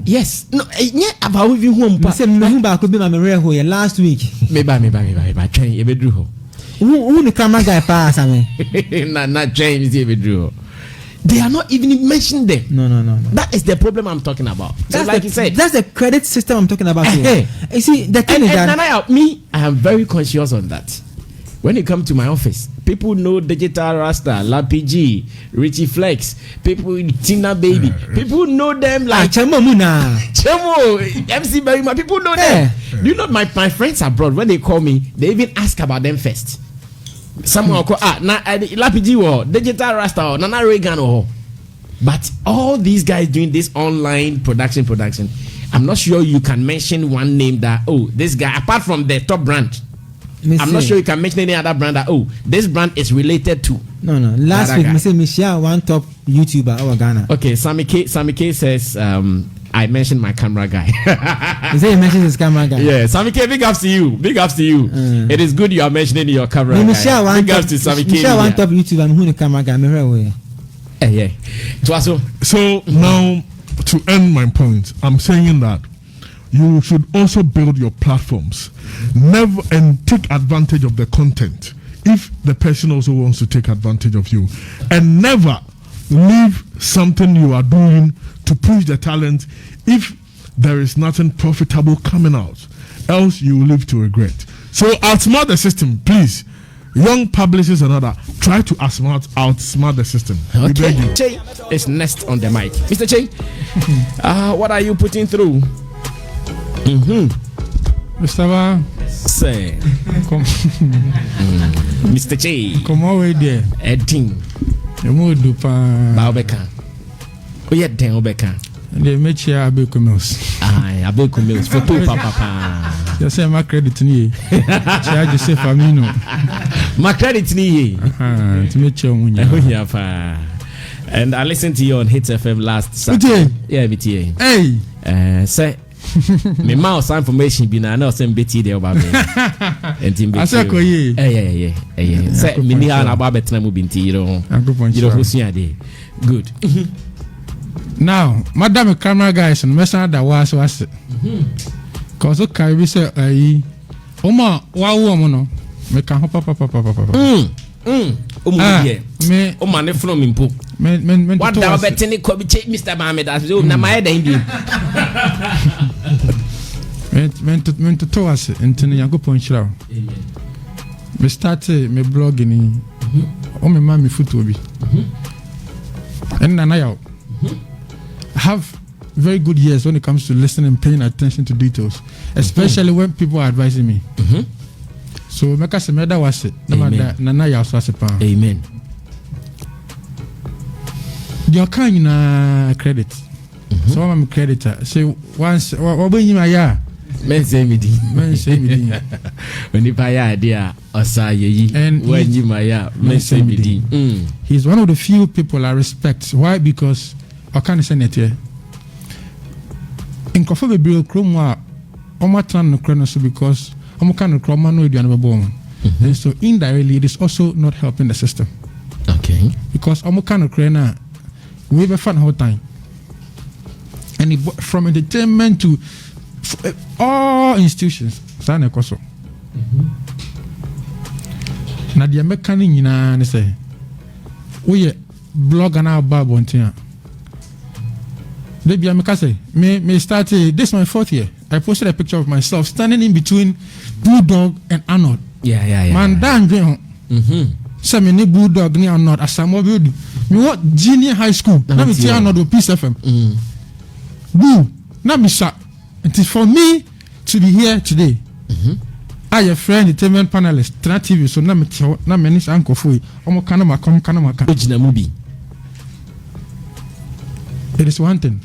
Yes. No. About even who last week. Maybe. Who the camera guy pass? Not James. They are not even mentioning them. No. That is the problem I'm talking about. That's like you said. That's the credit system I'm talking about. You see, the thing is that I am very conscious on that. When you come to my office, people know Digital Rasta, Lapg, Richie Flex, people Tina Baby. People know them like Chemo, MC Berima. People know them. Do you know my friends abroad, when they call me, they even ask about them first. Someone call Lapg or Digital Rasta or Nana Reagan or. But all these guys doing this online production, I'm not sure you can mention one name that, oh, this guy, apart from the top brand. I'm not sure you can mention any other brand that, oh, this brand is related to. No. Last week, Michelle, one top YouTuber over Ghana. Okay, Sammy K says, I mentioned my camera guy. You say you mentioned his camera guy? Yeah, Sammy K, big ups to you. It is good you are mentioning your camera guy. Big ups to Sammy K. Michelle, one top YouTuber, and who the camera guy? Yeah. So now, to end my point, I'm saying that you should also build your platforms, never and take advantage of the content if the person also wants to take advantage of you, and never leave something you are doing to push the talent if there is nothing profitable coming out, else you will live to regret. So outsmart the system, please. Young publishers and other, try to outsmart the system. Okay. Che is next on the mic. Mr. Che, what are you putting through? Mr. Say, Mr. Che, come over there. Edding, the mood do Baubeka. Oh, yeah, then Obeka. They make you a big mills. Abeku mills for two papa. You say my credit ni. Charge say for me no. My credit ni. To make you munya. And I listened to you on Hits FM last Saturday. Yeah, BTA. Hey. Say. Me mouse information be na na same BT there about me. Entim BT. Asako ye. Yeah. Say me ni ha na ba betena mu binti you know who sua dey. Good. Now, madam camera guys and message that was cause okay we say oma wa wo no me kan papa me oma ne from impo men what da betini ko bi Mr. Mohammed as na my da ndi men to us into Yakopon Chira. Me start me blogging o me ma me photo bi and na have very good years when it comes to listening and paying attention to details, especially when people are advising me. So make us that was it. Amen. Your kind credit. So I'm a creditor. So once what when you are men say me when you buy idea osaye and when you men say me he's one of the few people I respect. Why? Because I can't say it here. In coffee be chrome no chronos because kind chroma no you born. And so indirectly it is also not helping the system. Okay. Because kind of crana we have a fun whole time. And from entertainment to all institutions. Sana koso. Na dia mekani nyina ne say we blogger na ba bontia. Debi ameka say me started this my 4th year. I posted a picture of myself standing in between Bulldog and Arnold. Yeah. Man dan dwen ho. Say me ni Bulldog ni Arnold asamo bi odu. Me what junior high school. Na me tia Arnold on Peace FM. Boo, na me sha. It is for me to be here today. I a friend entertainment panelist, Trana TV, so na me ni uncle fu. Omo kana maka. Ojina mubi. It is one thing.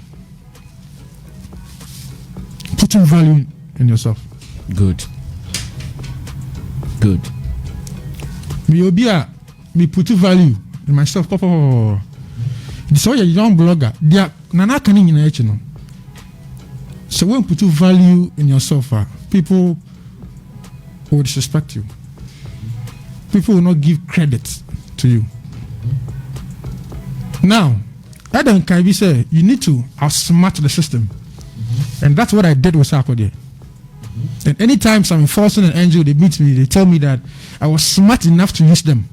Putting value in yourself. Good. Me put value in myself. This way a young blogger. Dia nana kani nyina echi no. So when you put value in yourself, people will disrespect you. People will not give credit to you. Now, Adam Kaibi said you need to outsmart the system. And that's what I did with Sarkodie. And anytime some enforcement and angel they meet me, they tell me that I was smart enough to use them.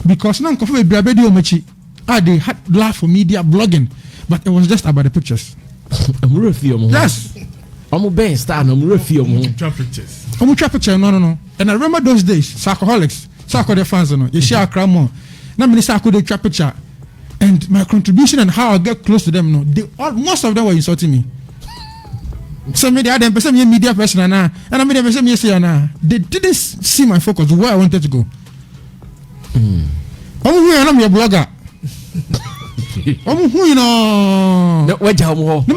Because now they had laugh for media blogging, but it was just about the pictures. Yes. I'm Ben Star, no Trap pictures. No. And I remember those days, Sarcoholics, Sarkodie fans, you share a crowd more. Now, Sarkodie trap picture. And my contribution and how I get close to them, most of them were insulting me. Some media person and I made them say they didn't see my focus where I wanted to go. I'm a blogger. You know. My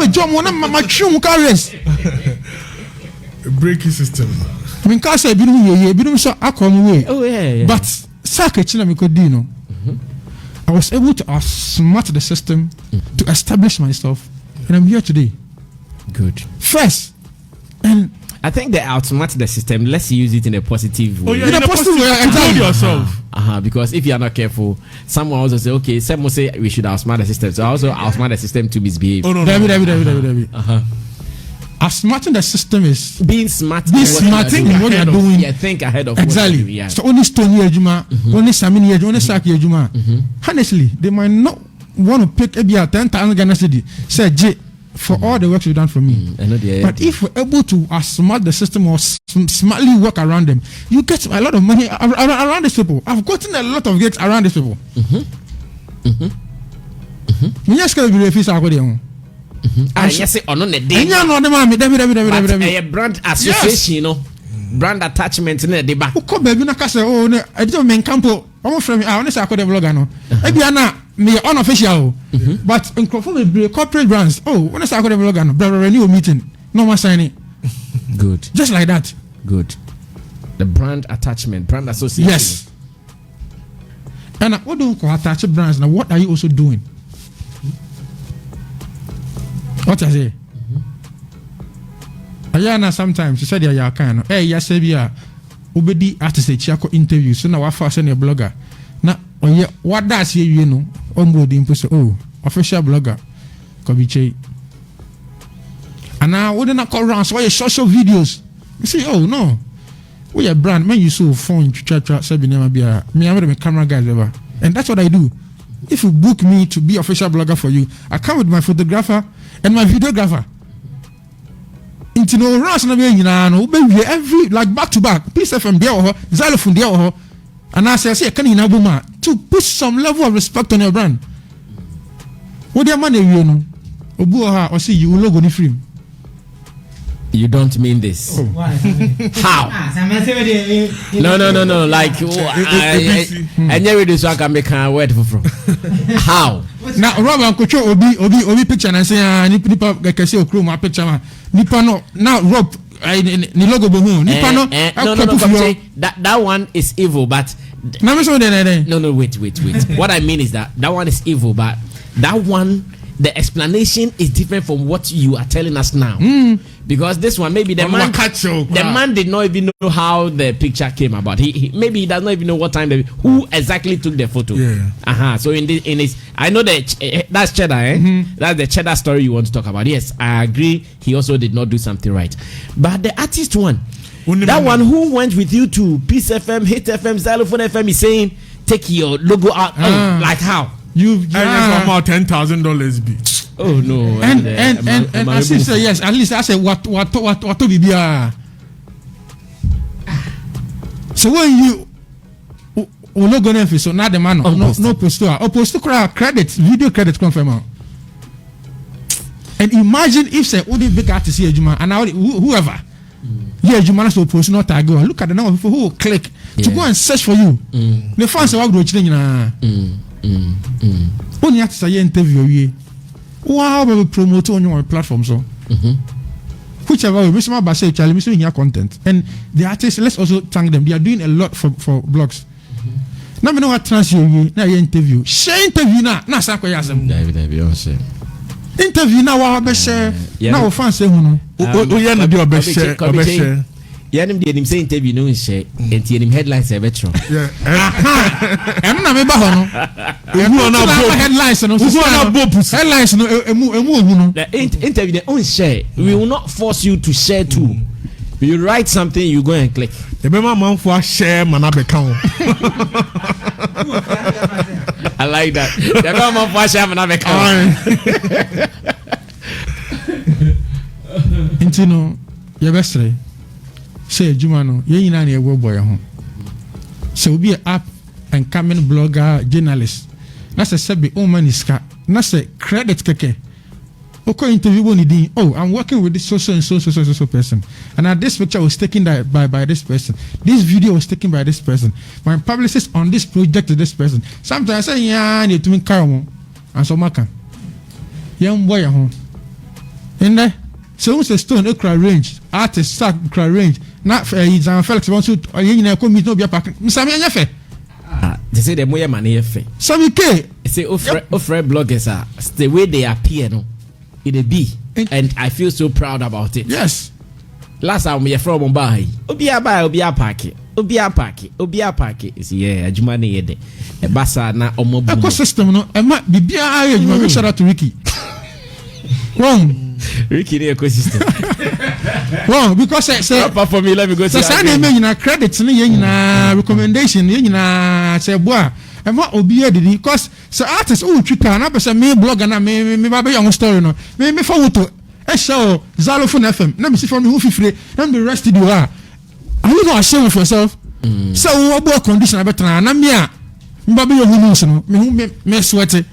job, my chum carries. Braking system. I mean, can't say bidum so I come away. Oh yeah. But Sakachina Mikodino. I was able to outsmart the system to establish myself, and I'm here today. Good. First, and I think they outsmart the system. Let's use it in a positive way. Oh yeah, in a positive way. Enjoy yourself. Because if you are not careful, someone also say, okay, someone say we should outsmart the system. So I also outsmart the system to misbehave. Oh no. David. Outsmarting the system is being smart. In what you are doing. Yeah, think ahead of exactly. What you do, yeah. So only Stony Ejuma, only Samini Ejuma, only Saki Ejuma. Honestly, they might not want to pick maybe a 10,000 Ghana cedi. Say J for all the work you've done for me. But if we're able to outsmart the system or smartly work around them, you get a lot of money around these people. I've gotten a lot of gigs around these people. Yes, on the day. Brand association, you know, brand attachment in the back. Come baby, na kase oh no, I don't mean campo. Almost from I want to say I could blogger no. Ebiana me unofficial, but in corporate brands. Oh, when I say I could blogger no, brother new meeting, no more signing. Good, just like that. Good. The brand attachment, brand association. Yes. And what do you attach brands now? What are you also doing? What I say? Ayana sometimes she said ya kind of. Hey, yes, Sabia. Obedi artist chiako interview. So now I first send a blogger. Now, oh yeah, what does you know? Onboard imposter. Oh, official blogger. Kobiche. And now what did not call around? So why social videos? You see, oh no, we a brand. Man, you so phone chat. Sabi never be a me. I'm the camera guys ever, and that's what I do. If you book me to be official blogger for you, I come with my photographer and my videographer. Into no rush na be every like back to back. Peace FM there or Zylofon there or and I say can you na to put some level of respect on your brand. What your money you know? Obu ha or see you logo ni free. You don't mean this. Oh. How? No. Like, I never do so I can make a word from. How? Now, Rob and Obi picture and say, Nipa, like I say, crew my picture. Nipa no, now Rob, ni logo boom. Nipa no, that one is evil, but. No, wait. What I mean is that one is evil, but that one the explanation is different from what you are telling us now. Because this one, maybe the man did not even know how the picture came about. He maybe he does not even know what time who exactly took the photo. So in his, I know that that's cheddar. That's the cheddar story you want to talk about. Yes, I agree. He also did not do something right. But the artist one, that one who went with you to Peace FM, Hit FM, Zylofon FM is saying, take your logo out. Like how? About $10,000 be. Oh no! And I say yes. At least I say what to be. So when you logo name so now the man no poster or poster credit video credit confirm. And imagine if say all the big artists here Juma and whoever Juma so post not tag go look at the number of people who will click to go and search for you. The fans are going to only have to say interview. Wow, we promote on your platform so. Whichever way, Mr. Mabase, Charlie, Mr. Here content. And the artists, let's also thank them. They are doing a lot for blogs. Now we know what trans you now you interview. Share interview now. Now sakwa yasem. Interview now wa be share. Now fans say hono. O ye na be o be share. Yanim the say interview no share. Enti yanim headlines e betro. Yeah. Em na me ba hono. Emu na bo headlines no. Headlines no emu ohunu. The interview they on share. We will not force you to share too. You write something, you go and click. The man for share manabe count. I like that. The man for share manabe count. Intino, your best say Jumano, ye na na wo boy ho. So we be an app and coming blogger journalist. Na say be o man iska. Na say credit keke. Okay, interview one. Oh, I'm working with this so person, and this picture was taken by this person. This video was taken by this person. My publicist on this project to this person. Sometimes I say, yeah, need to make caramo, and so maka. Young boy, home. And there, so who's a stone okra range, artist sack okra range. Not Sammy Flex wants to. You know, come meet no be a pack. Sammy Anyafe. They say the more money fe. Sammy K. Say offer bloggers are the way they appear no. It be, and I feel so proud about it. Yes. Last time we from Mumbai, Obia Parky. Is yeah, Jumani yede. A basa na omobu. Ecosystem no. E ma bibia you make shout out to Ricky. Wrong. Ricky the ecosystem. Wrong because say for me let me go. Say na me na credits ni na recommendation ni na say boa. And what Obia did because so artists Twitter na person me blogger na me ba your story no me forward to show Zylofon FM na me see from who free na me rest you are you not ashamed of yourself so what condition better na me a mba be your news no me sweat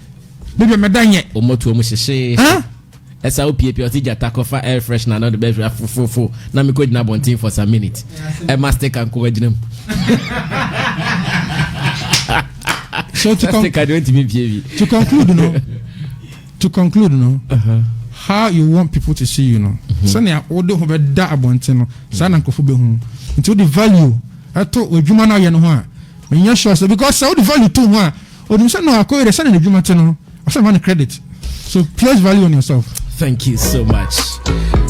baby me danye omoto mu hye esa opie o tija takofa air fresh na the best fufu na me ko dina bontin for some minute e master kan ko wadinam. So to conclude, how you want people to see you, no. So now, all the who be that abontin, no. So now, kofu be home. Into the value, I thought we Juma na yano ha. When you sure, because so the value too ha. Or you say no, I call it the Juma no. I say man credit. So place value on yourself. Thank you so much.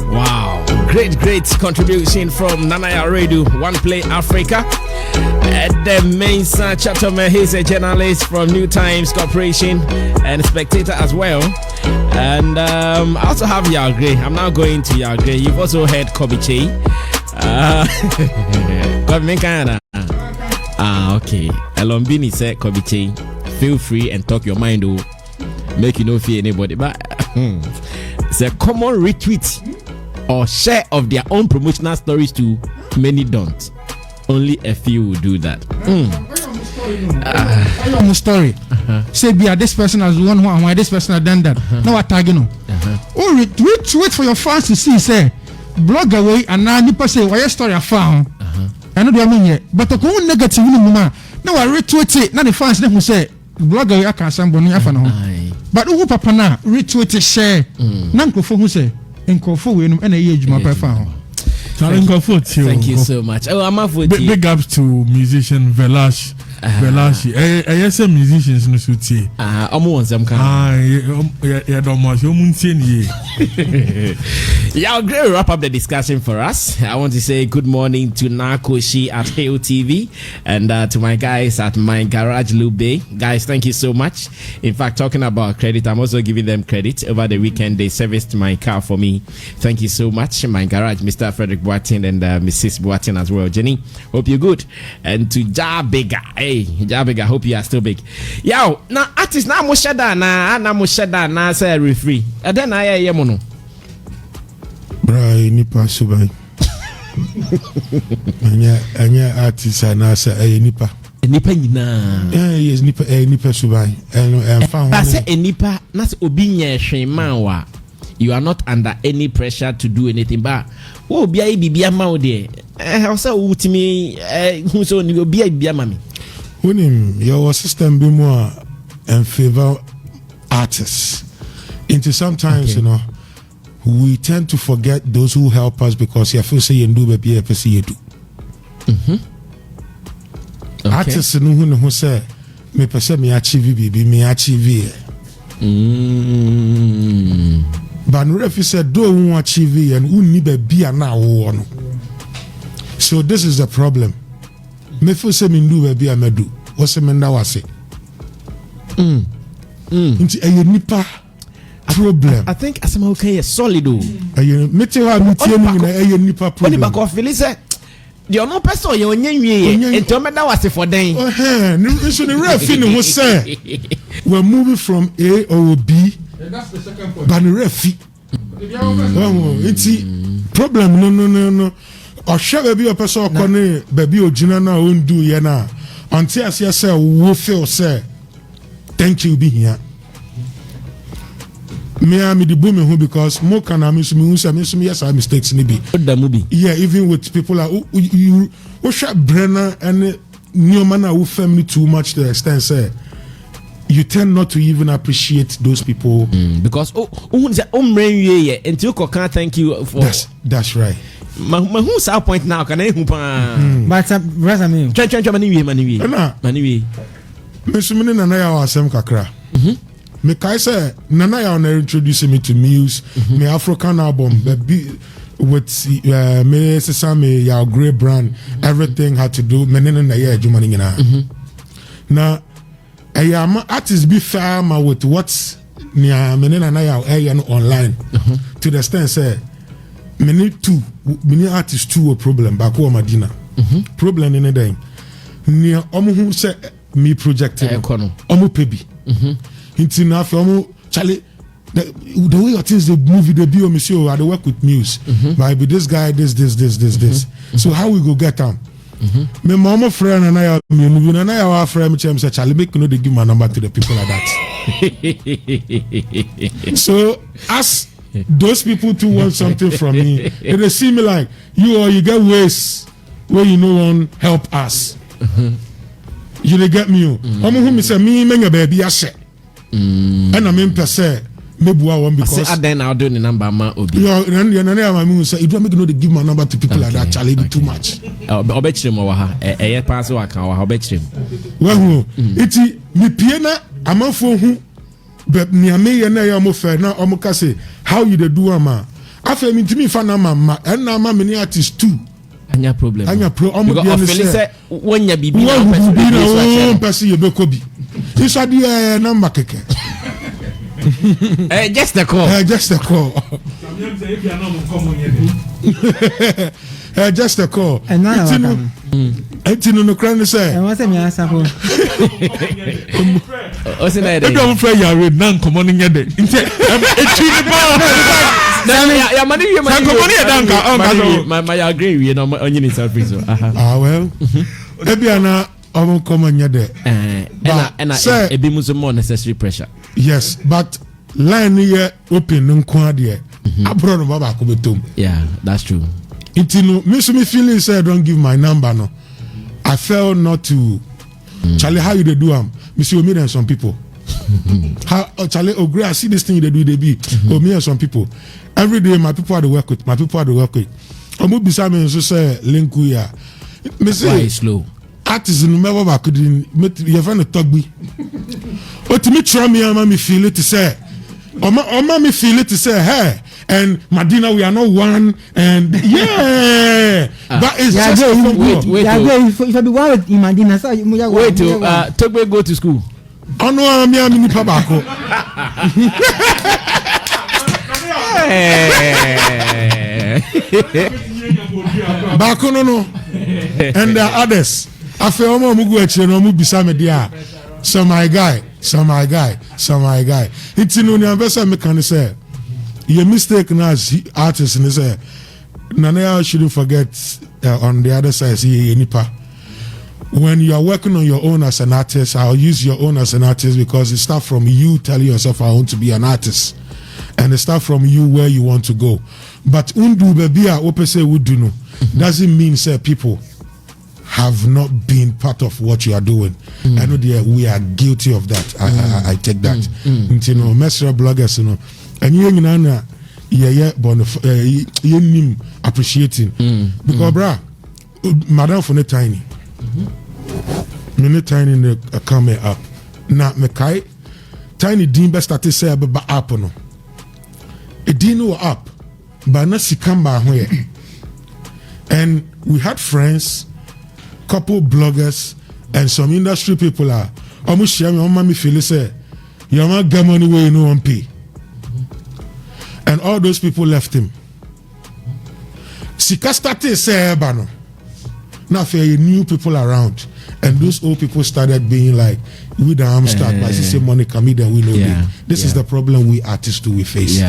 Wow, great contribution from Nanaya Radio, One Play Africa. The main chapter man, he's a journalist from New Times Corporation and Spectator as well. And I also have Yagre. I'm now going to Yagre. You've also heard Kobiche. Okay. Elombini said Kobiche, feel free and talk your mind, oh. Make you no fear anybody. But it's a common retweet or share of their own promotional stories too. Many don't. Only a few will do that. Story. Say, be this person has one why this person has done that. No tagging no. Oh, wait for your fans to see. Say, blog away and now you say why your story I found. I know they are mean yet, but the one negative woman. Now I retweet it. Now the fans them will say, blog away I can't send money after now. But who papa na retweet it share. Nanko for who say, enko for we no any age my prefer. Thank you so much. Oh, I'm for big ups to musician Velash last year. I some musicians no suit. Almost some kind. Yeah, don't much. Yeah, I'll great wrap up the discussion for us. I want to say good morning to Nakoshi at Hail TV and to my guys at my garage Lube. Guys, thank you so much. In fact, talking about credit, I'm also giving them credit. Over the weekend, they serviced my car for me. Thank you so much. My garage, Mr. Frederick Boatin and Mrs. Boatin as well. Jenny, hope you're good. And to Jabega, hey, Jabega, hope you are still big. Yo, now artist, na mo shada na say referee. And then I hear mono. Bray nipa subai. Anya artist na say nipa. Nipa nyina. Yes, nipa subai. I say nipa na say obi nya hwenman wa. You are not under any pressure to do anything, but obi ayi bibia ma wo de. I say ultimi who so ni obi ayi bibia ma me. When your system be more in favor artists. Into sometimes, you know, we tend to forget those who help us because you feel say you do baby you do. Artists who say me person me achieve baby me achieve. But if you say do who achieve and who need baby na wo. So this is the problem. Me feel say me do baby I do. What's the man that was it? Into a nipa problem. I think as I'm okay, solid. Nipa problem. Only back off, Felisa. The only person you and to me that was it for them. So the real feeling was say we're moving from A or B. That's the second point. But the real it's problem. No. Or shall be a person corner baby or Jinana won't do yana until I say we feel say thank you be here. Me the booming who because more can I miss me yes I mistakes maybe. The movie. Yeah, even with people like you shot Brenner and new man who family too much to the extent say you tend not to even appreciate those people because until you can't thank you for that's right. Who's our point now? Can I but Rasamil Mani Mr. Nana was some kakra. Me kaisa Nana on introducing me to Muse, me African album, with me Sammy your great brand, everything had to do menene na ye adwuma nyina. Na am artist be farmer with what's near menene na ya online to the extent say many artists too a problem back home Madina. Problem in a day. Near who say me project pebi. Into now for Charlie the way things the movie the bio monsieur I work with Muse. But be this guy this. So how we go get them? My mama friend and I our friend say Charlie make they give my number to the people like that. So as those people too want something from me. And they see me like you get ways where you no one help us. You they get me. I'm who me say me menga baby ashe. And I mean per se maybe I want because I then I'll do the number ma obi. You my say you don't make no they give my number to people like that Charlie be too much. Obechire mo wa ha e pass wa kan wa obechire. Well iti me piena amanfo hu but me na ya mo fe na o mo ka say how you dey do am afa me ntimi fa na mama and na mama many artist too anya problem because say wonya bibi na person you be ko bi isa di number keke just the call just the call and now it's no crane say and what me answer for o se na dey don't fry your red nan come on in there ya mani my agree we no only selfish so well ebiana come on there and ebi muso more necessary pressure yes but line here open nko there abro no baba ko betom yeah that's true itino me feeling say don't give my number no I felt not to Charlie how you dey do am me see me and some people how Charlie great I see this thing they do they be me and some people every day my people are to work with omo beside me so say link we are me say slow artist no me ba could you find a togbi o to me try me ama me feel it to say Oma me feel it to say hey and Medina we are not one and yeah that is just wait if I be one with Medina so wait to Togbe go to school ono me nipa bako bako no and there are others afi omo mugu eche no mu bisa me dia so my guy it's no ni ambesa me can say your mistake now as artist and say Nana shouldn't forget on the other side see nipa when you are working on your own as an artist. I'll use your own as an artist because it starts from you telling yourself I want to be an artist and it starts from you where you want to go. But undu bebia opese would no doesn't mean say people have not been part of what you are doing. I know we are guilty of that. I take that. You know, mesra bloggers, you know, and you know, you appreciating because bra, madam for the tiny. Me tiny ne come up. Na me kai tiny dimba started say about up no. It didn't go up, but na sikamba here. And we had friends, couple bloggers, and some industry people are almost share me feel say you might get money where you know one pay. And all those people left him. Sika started say bano. Now for new people around, and those old people started being like, we the hamster, but she say money come in, then we know this is the problem we artists do we face.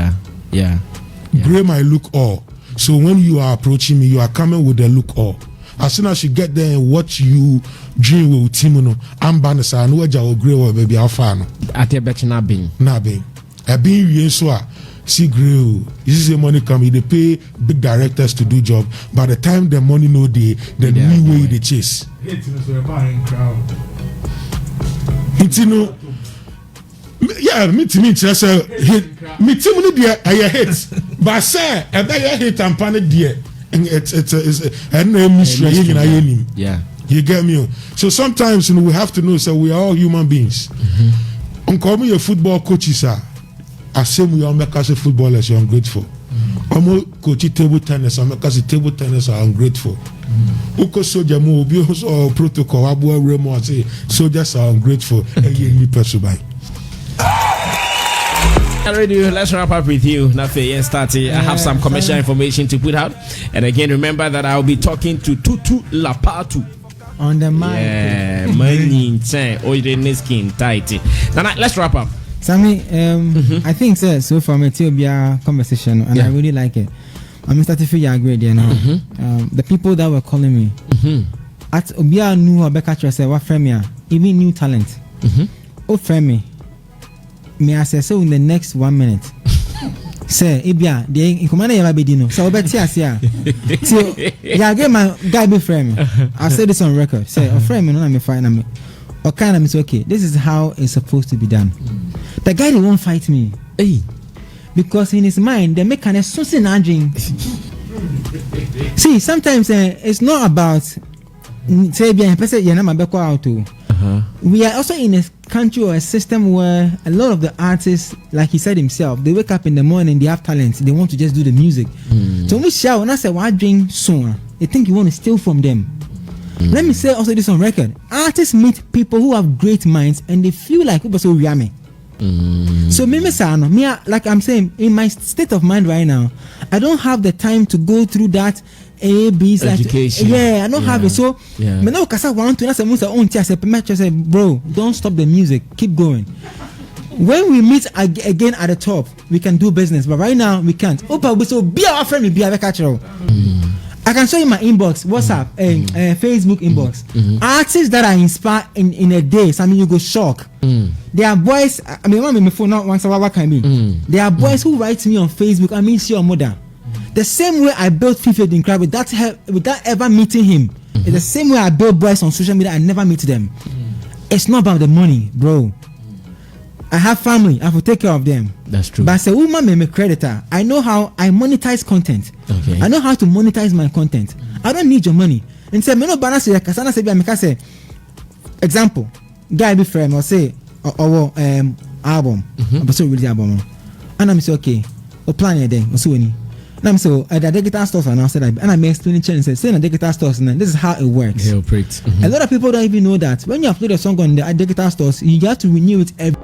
Gray might look all. So when you are approaching me, you are coming with the look all. As soon as you get there and what you dream with Timono, I'm banasa and where you gray or baby alfano. At your bet not being. A being real so. See grill. This is the money come. They pay big directors to do job. By the time the money no day, the new way they chase. It's no. Yeah, me just me too many I hate. But say I hate and panic dear. And it's a mystery. Yeah. You get me? So sometimes we have to know. So we are all human beings. Call me a football coach, sir. As same we all make us footballers, you're ungrateful. Almost coach table tennis, I make us table tennis are ungrateful. Uko soldier mo obi or protocol, abu remo say soldiers are ungrateful. Radio, let's wrap up with you. I have some commercial information to put out. And again, remember that I'll be talking to Tutu Lapatu. On the mic. Yeah, money skin tight. Now let's wrap up. Sammy, I think so far it will be a conversation and I really like it. I'm starting to feel agree there now. The people that were calling me at Obia knew Obeka say what frame even new talent. Oh frame me I say so in the next 1 minute. Say Ibia the command Yabedino. So Obeti Asia. So yeah, get my guy be frame. I'll say this on record. Say a frame no me fine me. Okay, I'm okay. This is how it's supposed to be done. The guy they won't fight me. Hey. Because in his mind, they make an association nudging. See, sometimes it's not about say we are also in a country or a system where a lot of the artists, like he said himself, they wake up in the morning, they have talents, they want to just do the music. So we shout and I say, why drink soon? They think you want to steal from them. Let me say also this on record. Artists meet people who have great minds and they feel like people so yummy. So me like I'm saying, in my state of mind right now, I don't have the time to go through that A-B's education. I don't have it. So me no kasa want to say bro, don't stop the music, keep going. When we meet again at the top, we can do business, but right now we can't. So be our friend, be our cultural. I can show you my inbox, WhatsApp, Facebook inbox. Artists that are inspired in a day, something you go shock. There are boys. I mean, one my phone not once what can be. There are boys who write me on Facebook. I mean, your mother. The same way I built Fifi in crowd without ever meeting him. It's the same way I build boys on social media. I never meet them. It's not about the money, bro. I have family. I have to take care of them. That's true. But as a woman, I'm a creditor. I know how I monetize content. Okay. I know how to monetize my content. I don't need your money. And say, me no balance like Kasana say, example, guy be friend or say album, so release album, and I'm say okay, plan it then, so any. And I'm so at the digital stores and I said and I may explain it and say the digital stores and this is how it works. A lot of people don't even know that when you upload a song on the digital stores, you have to renew it every